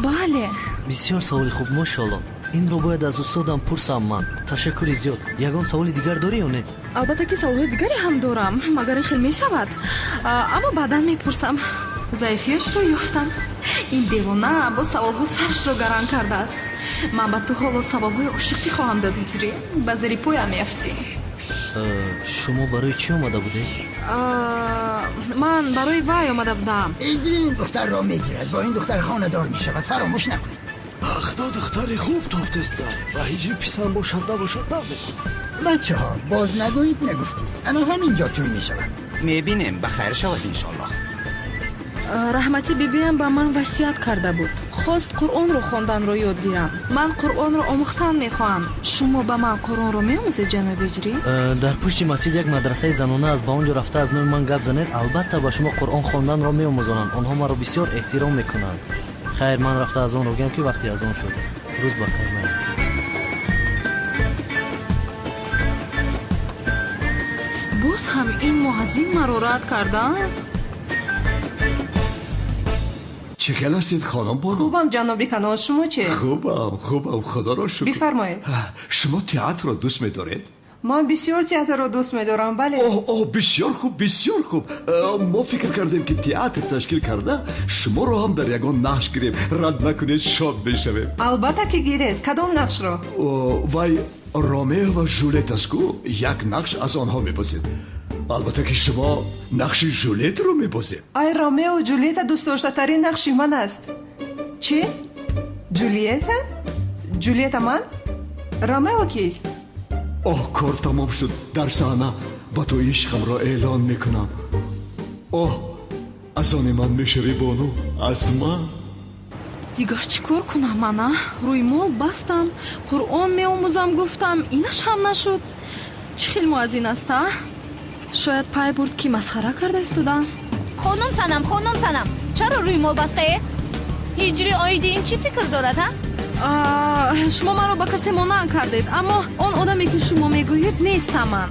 [SPEAKER 14] бале.
[SPEAKER 6] бисёр саволи хуб. мошоалло. инро бояд аз устодам пурсам. ман ташаккури зиёд. ягон саволи дигар дорӣ ё не?
[SPEAKER 14] албатта ки саволҳои дигаре ҳам дорам, магар ин хел мешавад. аммо баъдан мепурсам. заифиашро ёфтам. ин девона бо саволҳо сарашро гарам кардааст. ман ба ту ҳоло саволҳои ошиқӣ хоҳам дод ҳиҷрӣ. ба зери поям меафтӣ.
[SPEAKER 6] шумо барои чӣ омада будед?
[SPEAKER 20] ман барои вай омада будам.
[SPEAKER 8] اینجوری این دختر را میگیرد با این دختر خانه دار میشود فراموش نکنید.
[SPEAKER 16] ахдо духтари хуб тофтеста ва ҳиҷри писар бошад набошад намедонам.
[SPEAKER 8] بچه ها باز نگویید نگفتید انا همینجا توی میشود.
[SPEAKER 11] میبینیم بخیر شود انشالله.
[SPEAKER 20] раҳмати бибиам ба ман васият карда буд. хост қуръонро хонданро ёд гирам. ман қуръонро омӯхтан мехоҳам. шумо ба ман қуръонро меомӯзед ҷаноби иҷрӣ?
[SPEAKER 6] дар пушти масҷид як мадрасаи занона аст. ба он ҷо рафта аз нӯи ман гап занед, албатта ба шумо қуръон хонданро меомӯзонанд. онҳо маро бисёр эҳтиром мекунанд. хайр, ман рафта аз онро гӯям ки вақти аз он шуд. рӯз бахайр.
[SPEAKER 20] боз ҳам ин муҳаззин маро рад карданд?
[SPEAKER 3] چه خیال هستید خانم بانو؟
[SPEAKER 18] خوبم جنابی کنان، شما چه؟
[SPEAKER 3] خوبم خدا را شکر.
[SPEAKER 18] بفرمایید.
[SPEAKER 3] شما تئاتر را دوست می‌دارید؟
[SPEAKER 18] من بسیار تئاتر را دوست می‌دارم. بله.
[SPEAKER 3] اوه بسیار خوب. ما فکر کردیم که تئاتر تشکیل کرده شما را هم در یگان نقش گیریم. رد نکنید شاد بشویم.
[SPEAKER 18] البته که گیرید. کدام نقش را؟
[SPEAKER 3] وای رومیو و جولیت است کو یک نقش از آنها می‌بازید. البته که شما نقش جولیت رو می‌بازید.
[SPEAKER 18] ای رومیو و جولیت دوست داشته‌ترین نقش من است. چی؟ جولیت؟ جولیت من؟ رومیو کیست؟
[SPEAKER 3] کار تمام شد. در صحنه با تو عشقم را اعلان میکنم. از آن من میشوی بانو، از من.
[SPEAKER 20] дигар чӣ кор кунам мана? рӯймол бастам, қуръон меомӯзам гуфтам, инаш ҳам нашуд. чӣ хел муаззин аст а? шояд пай бурд ки масхара карда истодам.
[SPEAKER 13] خانم سنم چرا روی ما بستید؟ هجری آیدی این چی فکر دارد ها؟
[SPEAKER 20] шумо маро ба касе монанд кардед, аммо он одаме ки шумо мегӯед нестам. ман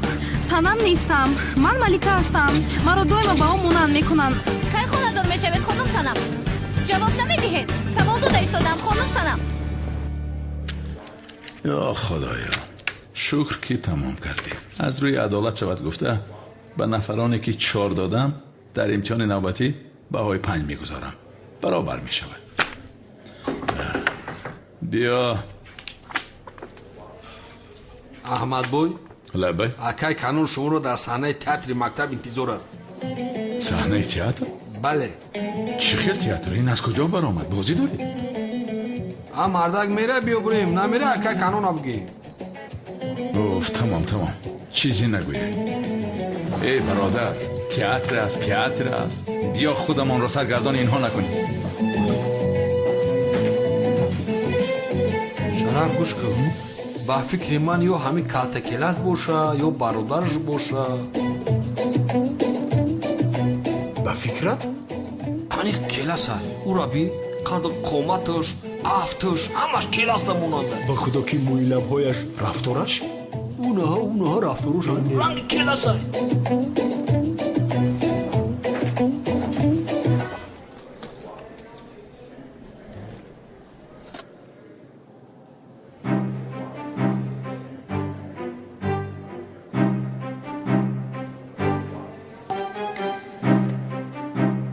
[SPEAKER 20] санам нестам. ман малика ҳастам. маро доимо ба он монанд мекунанд.
[SPEAKER 13] кай хонадор мешавед хонум санам? ҷавоб намедиҳед. савол дода истодам хонум санам.
[SPEAKER 12] یا خدایا شکر که تمام کردیم. از روی عدالت شود گفته به نفرانی که 4 دادم در امتحان نوبتی بهای 5 میگذارم. برابر میشود. بیا
[SPEAKER 4] احمد بوی
[SPEAKER 12] لبای
[SPEAKER 4] اکای کانون شما رو در صحنه تئاتر مکتب انتظار است.
[SPEAKER 12] صحنه تئاتر؟
[SPEAKER 4] بله.
[SPEAKER 12] چه خیل تئاتر؟ این از کجا برآمد؟ بازی داری؟
[SPEAKER 4] مردک میره بیاوریم، نمیره اکای کانون ابگی.
[SPEAKER 12] اوف تمام چیزی نگوید. ای برادر تئاتر است. بیا خودمان رو سرگردان اینها نکنیم.
[SPEAKER 4] شرف گوش کن. با فکر من یا همین کالت کلاس باشه یا برادرش باشه.
[SPEAKER 16] با فکرت؟
[SPEAKER 4] همین کلاس های او را بی قد قومتش افتش همش کلاس موننده.
[SPEAKER 16] با خدا که موی لبهایش رفتارش؟ اونها رفتارش هم
[SPEAKER 4] رنگ کلاس های.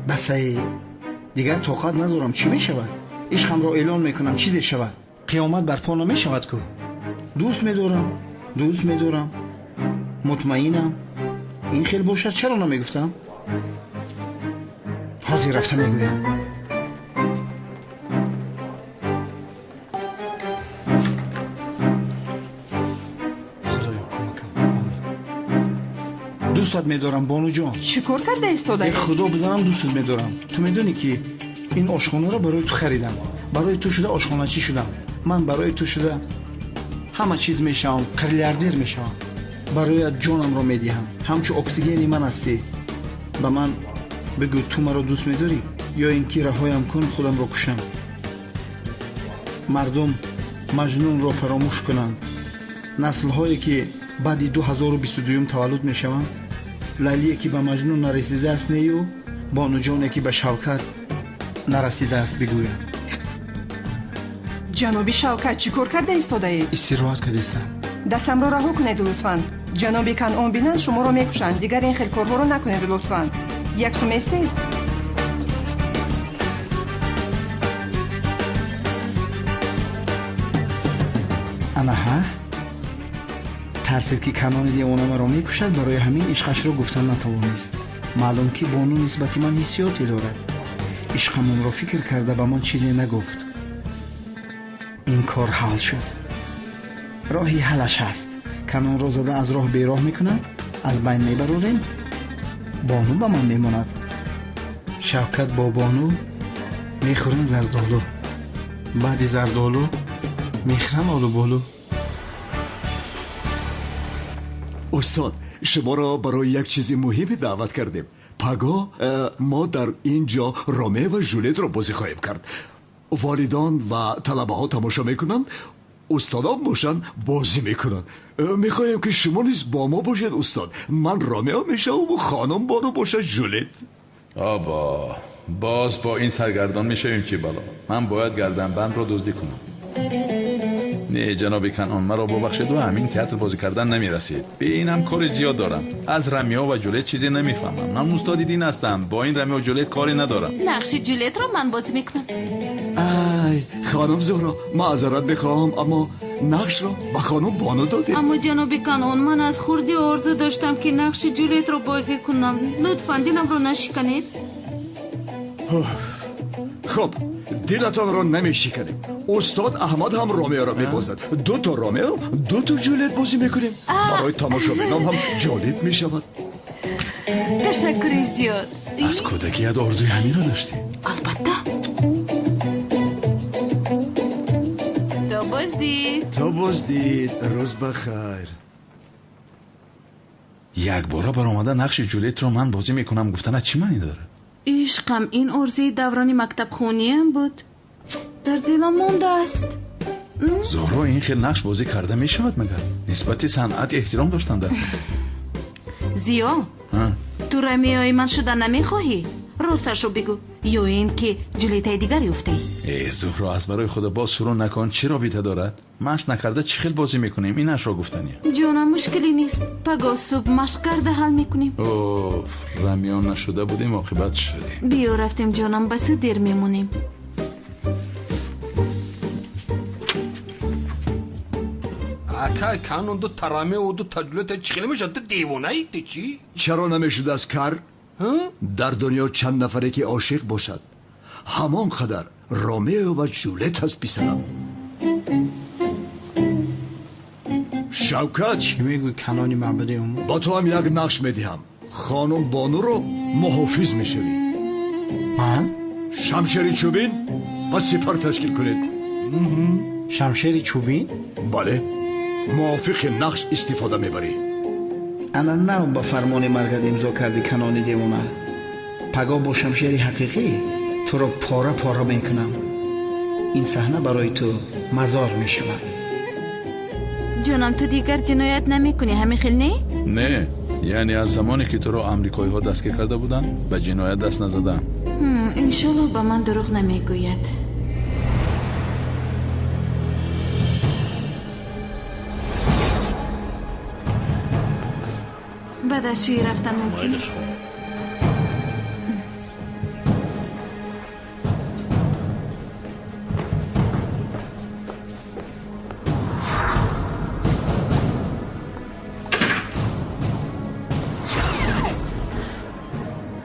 [SPEAKER 2] بسه دیگر طاقت ندارم. چی می شود؟ عشقم را اعلان میکنم چیزی شود. قیامت برپا نمی شود کو. دوست میدارم. مطمئنم. این خیلی باشد چرا نمیگفتم؟ حاضر رفته میگویم. خدایا کمکم. دوستت میدارم بانو جان.
[SPEAKER 18] چیکار کرده ایستاده؟
[SPEAKER 2] خدا بزنم دوستت میدارم. تو میدونی که این آشخانه رو برای تو خریدم. برای تو شده آشخانه‌چی شدم. من برای تو شده همه چیز میشم. قریلیاردر میشم. برای جانم رو میدهم. همچون اکسیژنی من هستی. به من بگو تو مرا دوست میداری یا اینکه رهایم کن خودم رو کشم. مردم مجنون رو فراموش کنند. نسل هایی که بعد 2022 تولد میشوند، لیلی که به مجنون نرسیده است نیو، بانو جانی که به شوکت نرسیده است بگویم.
[SPEAKER 18] جنابی شوکت چیکار کرده ایستاده اید؟
[SPEAKER 2] استراحت کردم.
[SPEAKER 18] دستم رو رها کنید لطفاً. جنابی کنعان بینند شما رو میکشند. دیگر این خیلی کارها رو نکنید لطفاً. یک سوم ایستید.
[SPEAKER 2] انا ها میترسید که کانون دیوانه مرا میکشد، برای همین عشقش را گفتن نتوانست. معلوم که بانو نسبت من حسیاتی دارد. عشقم را فکر کرده به من چیزی نگفت. این کار حل شد. راهی حلش هست. کانون را زده از راه بیراه میکنم، از بین میبروریم. بانو به من میماند. شوکت با بانو میخورن زردالو، بعد زردالو میخورن آلو بالو.
[SPEAKER 3] استاد شما را برای یک چیز مهمی دعوت کردیم. پگاه ما در اینجا رومئو و ژولیت را بازی خواهیم کرد. والدان و طلبه ها تماشا میکنند، استادان باشن بازی میکنن. میخوایم که شما نیز با ما باشید استاد. من رومئو میشم و خانم بانو باشد ژولیت.
[SPEAKER 12] آبا باز با این سرگردان میشویم چی بالا؟ من باید گردنبند رو دزدی کنم. نه جناب کنان، مرا ببخشید و همین تئاتر بازی کردن نمیرسید. ببینم کار زیاد دارم. از رمیو و جولیت چیزی نمیفهمم. من استاد دین هستم، با این رمیو و جولیت کاری ندارم.
[SPEAKER 1] نقش جولیت رو من بازی میکنم.
[SPEAKER 3] ای خانم زهرا معذرت میخواهم، اما نقش رو به خانم بانو دادیم.
[SPEAKER 1] اما جناب کانون، من از خوردی آرزو داشتم که نقش جولیت رو بازی کنم. لطفاً دلم رو نشکنید.
[SPEAKER 3] خب دلتان رو نمیشکنیم. استاد احمد هم رومئو را میبازد. 2 تا رومئو 2 تا جولیت بازی میکنیم. برای تماشابینان هم جالب میشود.
[SPEAKER 1] تشکر زیاد.
[SPEAKER 12] از کودکیت آرزوی همین رو داشتی؟
[SPEAKER 1] البته.
[SPEAKER 2] تا بازدید. روز بخیر.
[SPEAKER 12] یک بارا بر آمده نقش جولیت رو من بازی میکنم گفتن چی معنی داره؟
[SPEAKER 1] عشقم این ارزی دورانی مکتب خونیم بود. در دلم مونده است.
[SPEAKER 12] زهرا این خیلی نقش بازی کرده میشود مگر؟ نسبت صنعت احترام داشتن در
[SPEAKER 1] زیا تو رمیای من شدن نمیخواهی؟ راستشو بگو، یا این که جولیتای دیگری افته ای؟
[SPEAKER 12] زهرا از برای خدا باز شروع نکن. چی رابطه دارد؟ مشق نکرده چی خیلی بازی میکنیم؟ اینش را گفتنیه.
[SPEAKER 1] جانم مشکلی نیست، پگاه صبح مشق کرده حل میکنیم.
[SPEAKER 12] اوف رمیان نشده بودیم عاقبت شدیم.
[SPEAKER 1] بیا رفتیم جانم، بسو دیر میمونیم.
[SPEAKER 4] اکا کانون 2 تا رمیو و 2 تا جولیت چی خیلی میشد؟ دیوانه ایتی چی؟
[SPEAKER 3] چرا نمیشد از کار؟ در دنیا چند نفره که عاشق باشد همان قدر رومئو و جولیت هست پسرم. شوکت
[SPEAKER 2] چی میگوی کنانی معبد امو؟
[SPEAKER 3] با تو هم یک نقش میدیم. خانم بانو رو محافظ میشوی.
[SPEAKER 2] من؟
[SPEAKER 3] شمشیر چوبین و سپر تشکیل کنید.
[SPEAKER 2] شمشیر چوبین؟
[SPEAKER 3] بله، موافق نقش استفاده میبری.
[SPEAKER 2] انا نه با فرمان مرگت امضا کردی کنانی دیوانه. پگاه با شمشیر حقیقی تو را پاره پاره میکنم. این صحنه برای تو مزار میشود.
[SPEAKER 1] جانم تو دیگر جنایت نمیکنی همین خیلی نه؟
[SPEAKER 12] نه، یعنی از زمانی که تو را امریکایی ها دستگیر کرده بودن به جنایت دست نزدم.
[SPEAKER 1] انشالله به من دروغ نمیگوید. بعد از شوی رفتن ممکن است.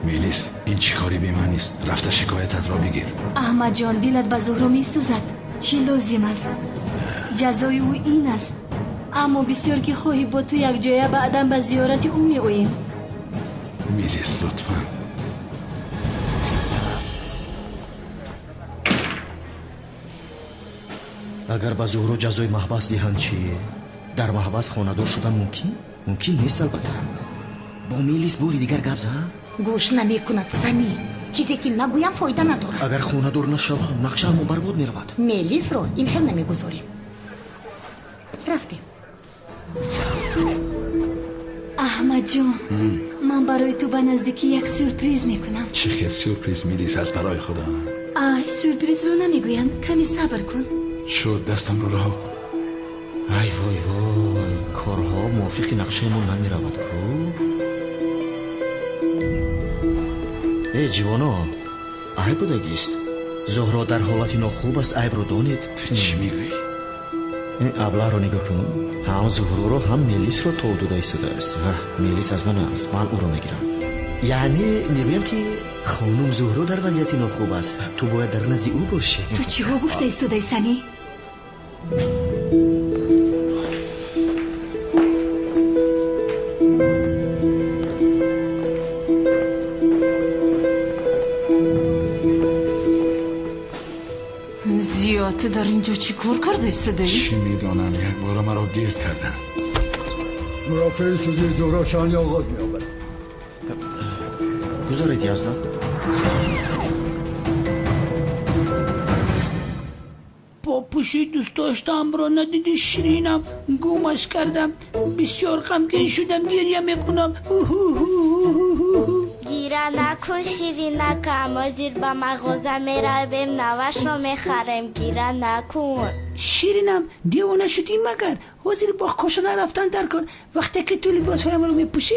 [SPEAKER 12] میلیس این چی کاری به من نیست. رفته شکایتت را بگیر.
[SPEAKER 19] احمد جان دلت به زهرا می سوزد. چی لازم است؟ جزای او این است. اما بسیار که خواهی با تو یک جایه بعداً به زیارت او می اویم.
[SPEAKER 12] میلیس لطفاً.
[SPEAKER 16] اگر به زهرا جزای محبس دهند چی؟ در محبس خانه‌دار شدن ممکن نیست. البته با میلیس بوری دیگر گپ زن.
[SPEAKER 14] گوش نمی کند سمی. چیزی که نگویم فایده ندارد.
[SPEAKER 16] اگر خانه‌دار نشوم نقشه ما برباد می رود.
[SPEAKER 14] میلیس رو این خیل نمی گذاریم. رفتیم.
[SPEAKER 19] احمد جان من برای تو به نزدیکی یک سورپریز میکنم.
[SPEAKER 12] چه خیلی سورپریز میلیس از برای خدا.
[SPEAKER 19] سورپریز رو نمیگویم، کمی صبر کن.
[SPEAKER 12] شد دستم رو رها کن.
[SPEAKER 16] ای وای وای، کارها موافق نقشه ما نمی رود کو. ای جوانا، عیب بودگیست. زهرا در حالت ناخوب است، عیب رو دانید.
[SPEAKER 12] چی میگوی؟
[SPEAKER 16] این ابله رو نگاه کن. هم زهرو رو هم میلیس رو تو دو ایستاده است. میلیس از من است، من او رو میگیرم. یعنی میگویم که خانم زهرو در وضعیت ناخوب است، تو باید در نزد او باشی.
[SPEAKER 19] تو چی ها گفته ایستاده سمی؟
[SPEAKER 1] زیا تو در اینجا چی کار کرده ایستاده‌ای؟
[SPEAKER 12] چی میدانم، یک بار مرا گرد کردن.
[SPEAKER 3] مرافع سودی زهرا شانی آغاز می‌یابد.
[SPEAKER 16] گذارید یزنا.
[SPEAKER 6] پاپوشی دوست داشتم را ندیدی شیرینم، گمش کردم، بسیار غمگین شدم، گریه میکنم.
[SPEAKER 7] گیره نکن شیرینک، اما زیر به مغازه میرویم نوش رو میخریم. گیره نکن
[SPEAKER 6] شیرینم، دیوانه شدی مگر؟ حاضر با کاشانه رفتن در کار وقتی که تو لباس هایم رو میپوشی؟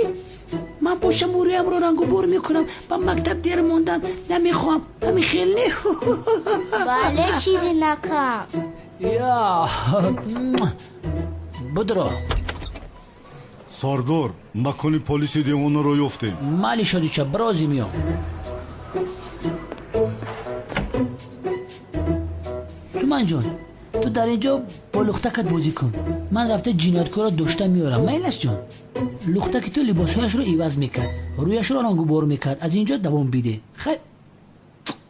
[SPEAKER 6] من باشم موریام رو رنگ و بور میکنم، با مکتب دیر موندم نمیخوام، همین خیلی نه.
[SPEAKER 7] بله شیرینکم.
[SPEAKER 6] یا بدرو
[SPEAKER 9] ساردور مکانی پلیسی دیوانه رو یافتیم.
[SPEAKER 6] مالی شدی چه برازی میام. سومن جان تو در اینجا با لختکت بازی کن، من رفته جنایتکارا داشته میارم. میلس جان لختک تو لباسهایش رو عوض میکرد، رویش رو رنگ و بار میکرد، از اینجا دوام بیده.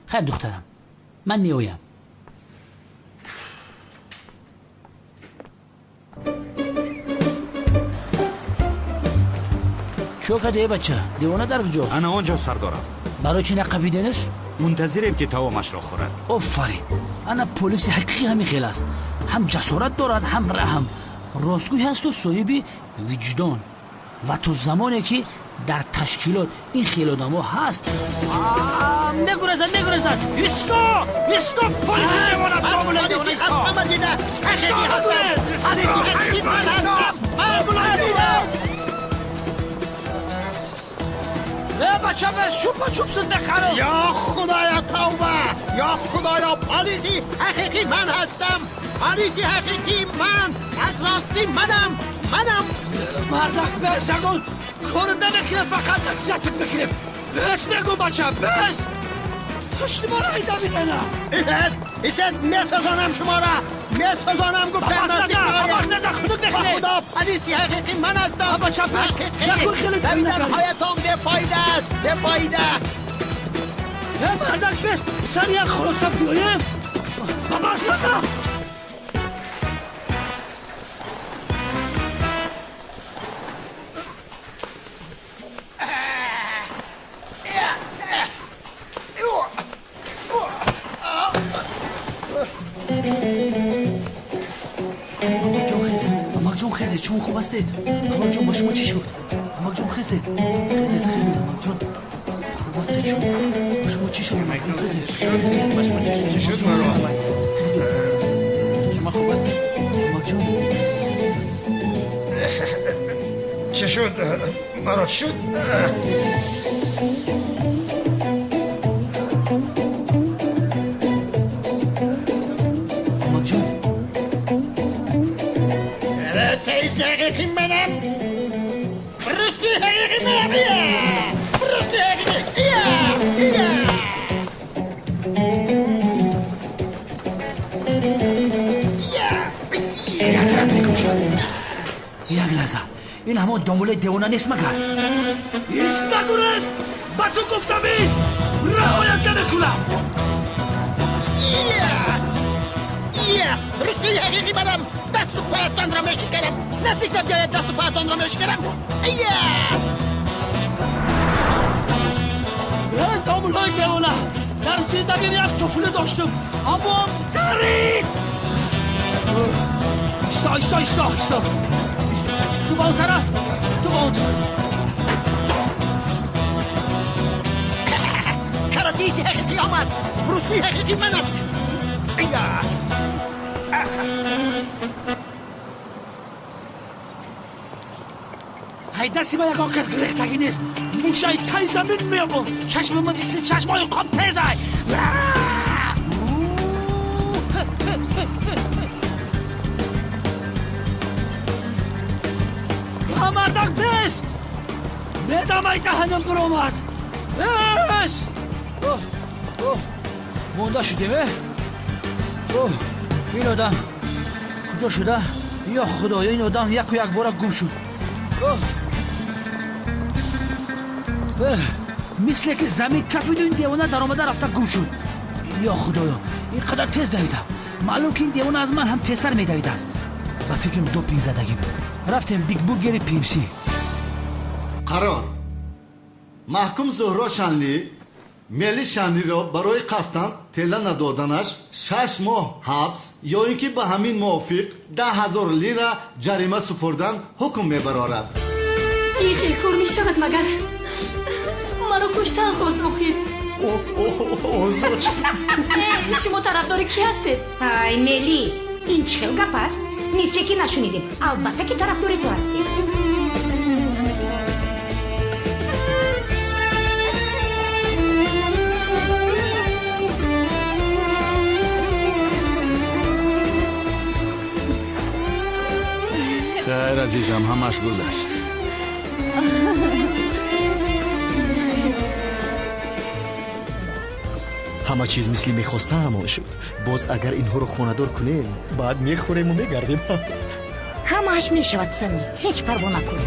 [SPEAKER 6] خیر دخترم، من میایم. چو کده بچه دیوانه در کجاست؟
[SPEAKER 11] انا آنجا سردارم.
[SPEAKER 6] برای چی نقبیدنش؟
[SPEAKER 11] منتظریم که توامش را خورد.
[SPEAKER 6] آفرین، انا پلیس حقیقی همین خیل است، هم جسارت دارد هم رحم، راستگوی هست و صاحب وجدان. و تو زمانی که در تشکیلات این خیل آدم‌ها هست نگرزد ایستا پلیس دیوانه کاملا دیوانه ایستا بچه بس چوب سنده خرم.
[SPEAKER 8] یا خدایا توبه، یا خدایا پلیسی حقیقی من هستم، پلیسی حقیقی من، از راستی منم.
[SPEAKER 6] مردک بس اگون کار نمیکنه، فقط نصیحتت بکنیم. بس بگو بچه بس کشتی ما را ایده میدنم.
[SPEAKER 8] ایسد میسازانم شما را، میسازانم گفتم نزدیک نگه. خدا پلیسی حقیقی من هستم.
[SPEAKER 6] بچه بس نکن خیلی
[SPEAKER 8] دویدن هایتان بفایده است، بفایده.
[SPEAKER 6] مردک بس سر یک خلاصه بیاییم. بس نزم.
[SPEAKER 16] خیزه چون خوب هستید؟ امک جون با شما چی شد؟ امک جون خیزه امک جون خوب هستید؟ چون با شما چی شد؟ امک جون خیزه
[SPEAKER 2] چی شد مرا؟ شما خوب هستید؟
[SPEAKER 16] امک جون
[SPEAKER 2] چی شد؟ مرا چی شد؟
[SPEAKER 16] امک جون
[SPEAKER 8] تیز حقیقی منم، رستی حقیقی منم. رستی حقیقی
[SPEAKER 6] یادم نکشم. یک لحظه این همون داموله دیوانه نیست مگر؟ ایست نگرست، با تو گفتم ایست، رهایت نکنم.
[SPEAKER 8] رستی حقیقی منم، دست و پایتان را میشکنم، نزدیک نبیاید دست و پایتان را میشکنم.
[SPEAKER 6] دامولای دیوانه در زندگی یک طفل داشتم اما هم درید. ایستا تو با اون طرف
[SPEAKER 8] کراتیسی حقیقی آمد، بروسلی حقیقی منم.
[SPEAKER 6] های دستی من یک آکت گریختگی نیست، موشای تای زمین میابم، چشم من دیسی چشم های خواب تیزه. ای دهنم پر آمد بس مونده شدیم این آدم کجا شده؟ یا خدایا این آدم یک و یک بار گم شد مثل که زمین کفید و این دیوانه در آمده رفته گم شد یا خدایا این قدر تیز دویده معلوم که این دیوانه از من هم تیزتر می دویده است با فکرم دوپینگ زدگی بود رفتیم بیگ برگر پیمسی
[SPEAKER 21] قرار محکوم زهرا شنلی ملی شنلی را برای قصدن تله ندادنش 6 ماه حبس یا اینکه به همین موافق 10,000 لیره جریمه سپردن حکم میبرارد.
[SPEAKER 19] این خیلی کار می شود مگر مرا کشتن خواست نخیر شما طرفدار کی هستید؟
[SPEAKER 22] ای ملیس این چه خیل گپ است؟ مثل که نشونیدیم البته که طرفدار تو هستیم
[SPEAKER 12] خیر عزیزم همش گذشت
[SPEAKER 16] همه چیز مثلی میخواسته همان شد باز اگر اینها رو خواندار کنیم بعد میخوریم و میگردیم
[SPEAKER 22] همهش میشود سمی هیچ پروا نکنیم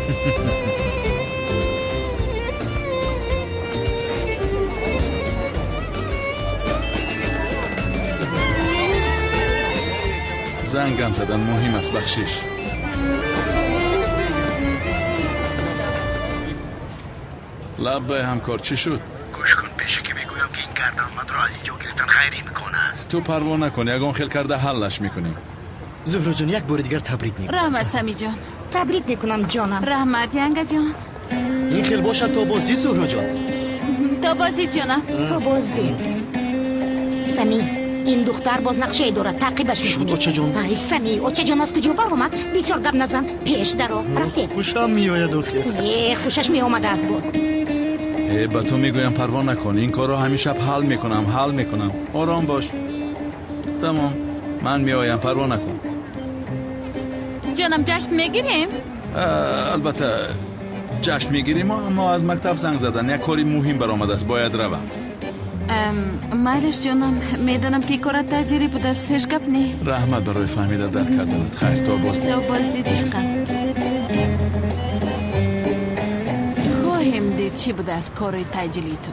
[SPEAKER 12] زنگم زدن مهم است بخشش لبه همکار چی شد؟
[SPEAKER 8] گوش کن پیشه که میگویم که این گردن آمد را از اینجا گرفتن خیری میکنه است
[SPEAKER 12] تو پروا نکن یگان خیل کرده حلش میکنیم
[SPEAKER 16] زهرا جان یک بار دیگر تبریک میگم
[SPEAKER 1] رحمت سمی جان
[SPEAKER 22] تبریک میکنم جانم
[SPEAKER 1] رحمت ینگا جان
[SPEAKER 16] این خیل باشد تا بازدید زهرا جان
[SPEAKER 1] تا بازدید جانم
[SPEAKER 22] تا بازدید سمی این دختر باز نقشه دارد تعقیبش میکنی
[SPEAKER 16] شد اوچه جان
[SPEAKER 22] ای سمی اوچه جان از کجا بر اومد بسیار گپ نزن پیش درو رفته
[SPEAKER 16] خوشم میآید آخه
[SPEAKER 22] خوشش میآمده از باز
[SPEAKER 12] به تو میگویم پروا نکن این کار رو همیشه حل میکنم آرام باش تمام من میآیم پروا نکن
[SPEAKER 1] جانم جشن میگیریم؟
[SPEAKER 12] البته جشن میگیریم اما از مکتب زنگ زدن یک کاری مهم برآمده است باید روم
[SPEAKER 1] مالش جانم میدانم که کار تاجری بود است هیچ گپ نی
[SPEAKER 12] رحمت برای فهمیده در کردنت خیر تا
[SPEAKER 1] بازدید عشقم خواهیم دید چی بود از کار تاجری تو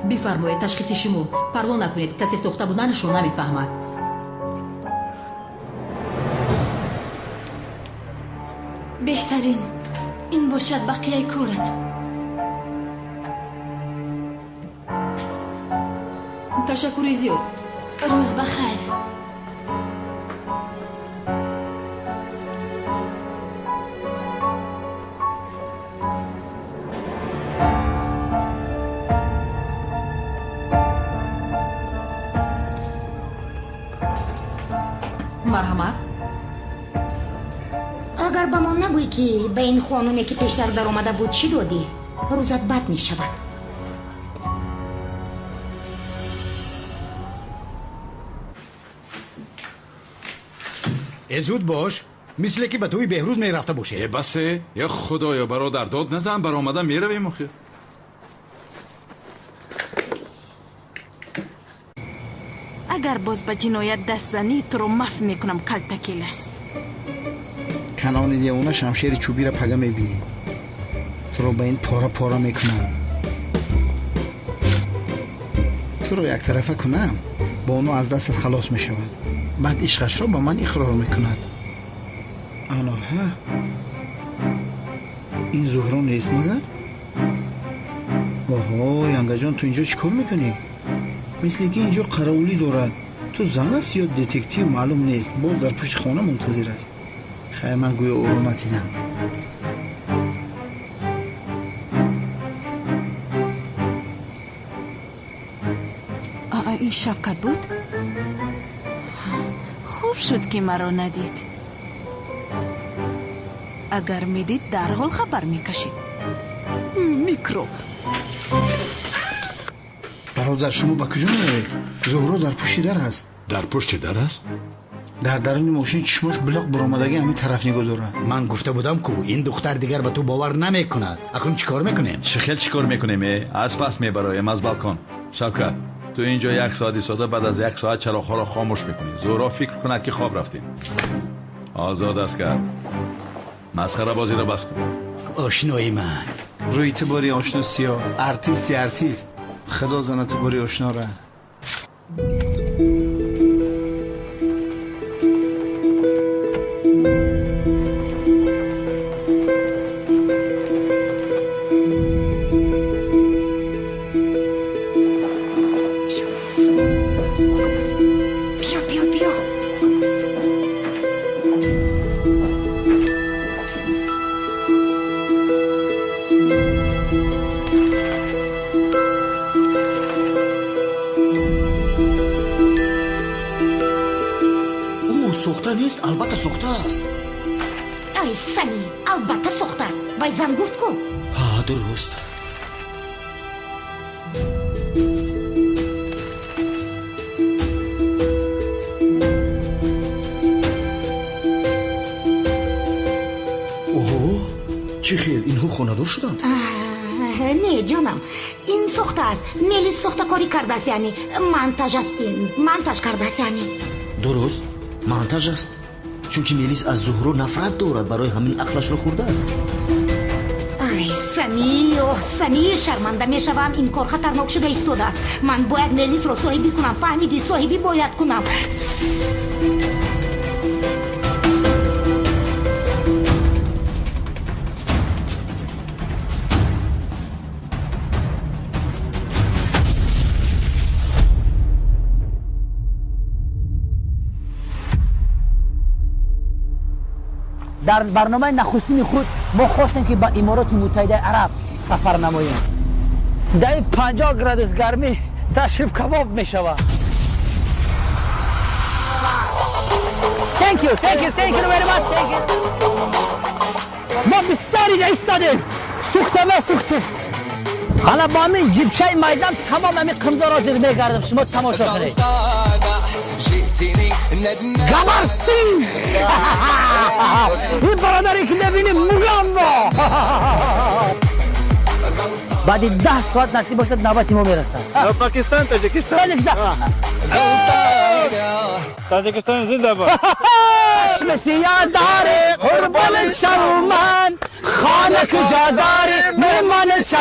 [SPEAKER 23] بفرمایید تشخیص شما پروا نکنید کسی سوخته بودنش رو نمیفهمد
[SPEAKER 19] بهترین این باشد بقیه کارت
[SPEAKER 23] تشکر زیاد
[SPEAKER 19] روز بخیر
[SPEAKER 23] مرحمت
[SPEAKER 22] اگر با ما نگویی که به این خانومی که پیشتر در آمده بود چی دادی روزت بد می شود
[SPEAKER 11] زود باش مثل که به توی بهروز میرفته باشه
[SPEAKER 12] بسه یا خدایا برادر داد نزن بر آمدن میرویم آخه
[SPEAKER 1] اگر باز به جنایت دست زنی تو رو مف میکنم کلتکیل است
[SPEAKER 2] کنان دیوانه شمشیر چوبی را پگه میبینی تو رو به این پارا میکنم تو رو یک طرفه کنم با اونو از دستت خلاص میشود بعد عشقش را با من اقرار میکند آنا ها این زهرا نیست مگر؟ آها ینگا جان تو اینجا چیکار میکنی؟ مثل که اینجا قراولی دارد تو زن است یا دتکتیو معلوم نیست باز در پشت خانه منتظر است خیر من گویا او رو ندیدم
[SPEAKER 1] این شفقت بود؟ خوب شد که مرا ندید агар медид дарҳол хабар мекашид. Микроб.
[SPEAKER 2] бародар, шумо ба куҷо меравед? зуҳро дар пушти дар аст.
[SPEAKER 12] дар пушти дар аст?
[SPEAKER 2] дар даруни мошин чишмош билоқ баромадаги ҳамин тараф нигоҳ дорад.
[SPEAKER 11] ман гуфта будам ку ин духтар дигар ба ту бовар намекунад. акун чӣ кор мекунем?
[SPEAKER 12] чӣ хел чӣ кор мекунем? аз пас мебароем аз балкон. шавкат, ту инҷо 1 соат истода, баъд аз 1 соат чароғҳоро хомӯш мекунӣ. зуҳро фикр кунад ки хоб рафтем. озод аст кард. масхарабозиро бас кун.
[SPEAKER 11] ошнои ман.
[SPEAKER 2] рӯи ту бори ошно сиёҳ. артист. худо зана ту бори ошнора.
[SPEAKER 16] сохта нест, албатта сохта аст.
[SPEAKER 22] ай сами, албатта сохта аст. вай зан гуфт ку?
[SPEAKER 16] ҳа, дуруст. оҳо, чӣ хел, инҳо хонадор шуданд?
[SPEAKER 22] не ҷонам, ин сохта аст. мелис сохтакорӣ кардааст, яъне монтаж аст. ин монтаж кардааст, яъне.
[SPEAKER 16] дуруст, монтаж аст. чунки мелис аз зуҳро нафрат дорад, барои ҳамин ақлашро хӯрдааст.
[SPEAKER 22] ай сами, оҳ сами, шарманда мешавам. ин кор хатарнок шуда истодааст. ман бояд мелисро соҳибӣ кунам. фаҳмидӣ, соҳибӣ бояд кунам.
[SPEAKER 6] дар барномаи нахустини худ мо хостем ки ба имороти муттаҳидаи араб сафар намоем. дар 50 градус гармӣ ташриф кабоб мешавад. Thank you very much. мо бисёр иҷа истодем. сӯхта. ҳала ба ҳамин ҷибчаи майдам тамом ҳамин қимзорро зир мегардам. шумо тамошо кунед. Гамар Синг! این برادری که ببینیم مویان با بعد 10 ساعت نصیب باشد نوبت ما میرسد.
[SPEAKER 5] پاکستان تاجیکستان زنده باد.
[SPEAKER 6] چشم سیاه داره قربان شو من خانه کجا داره مهمان شو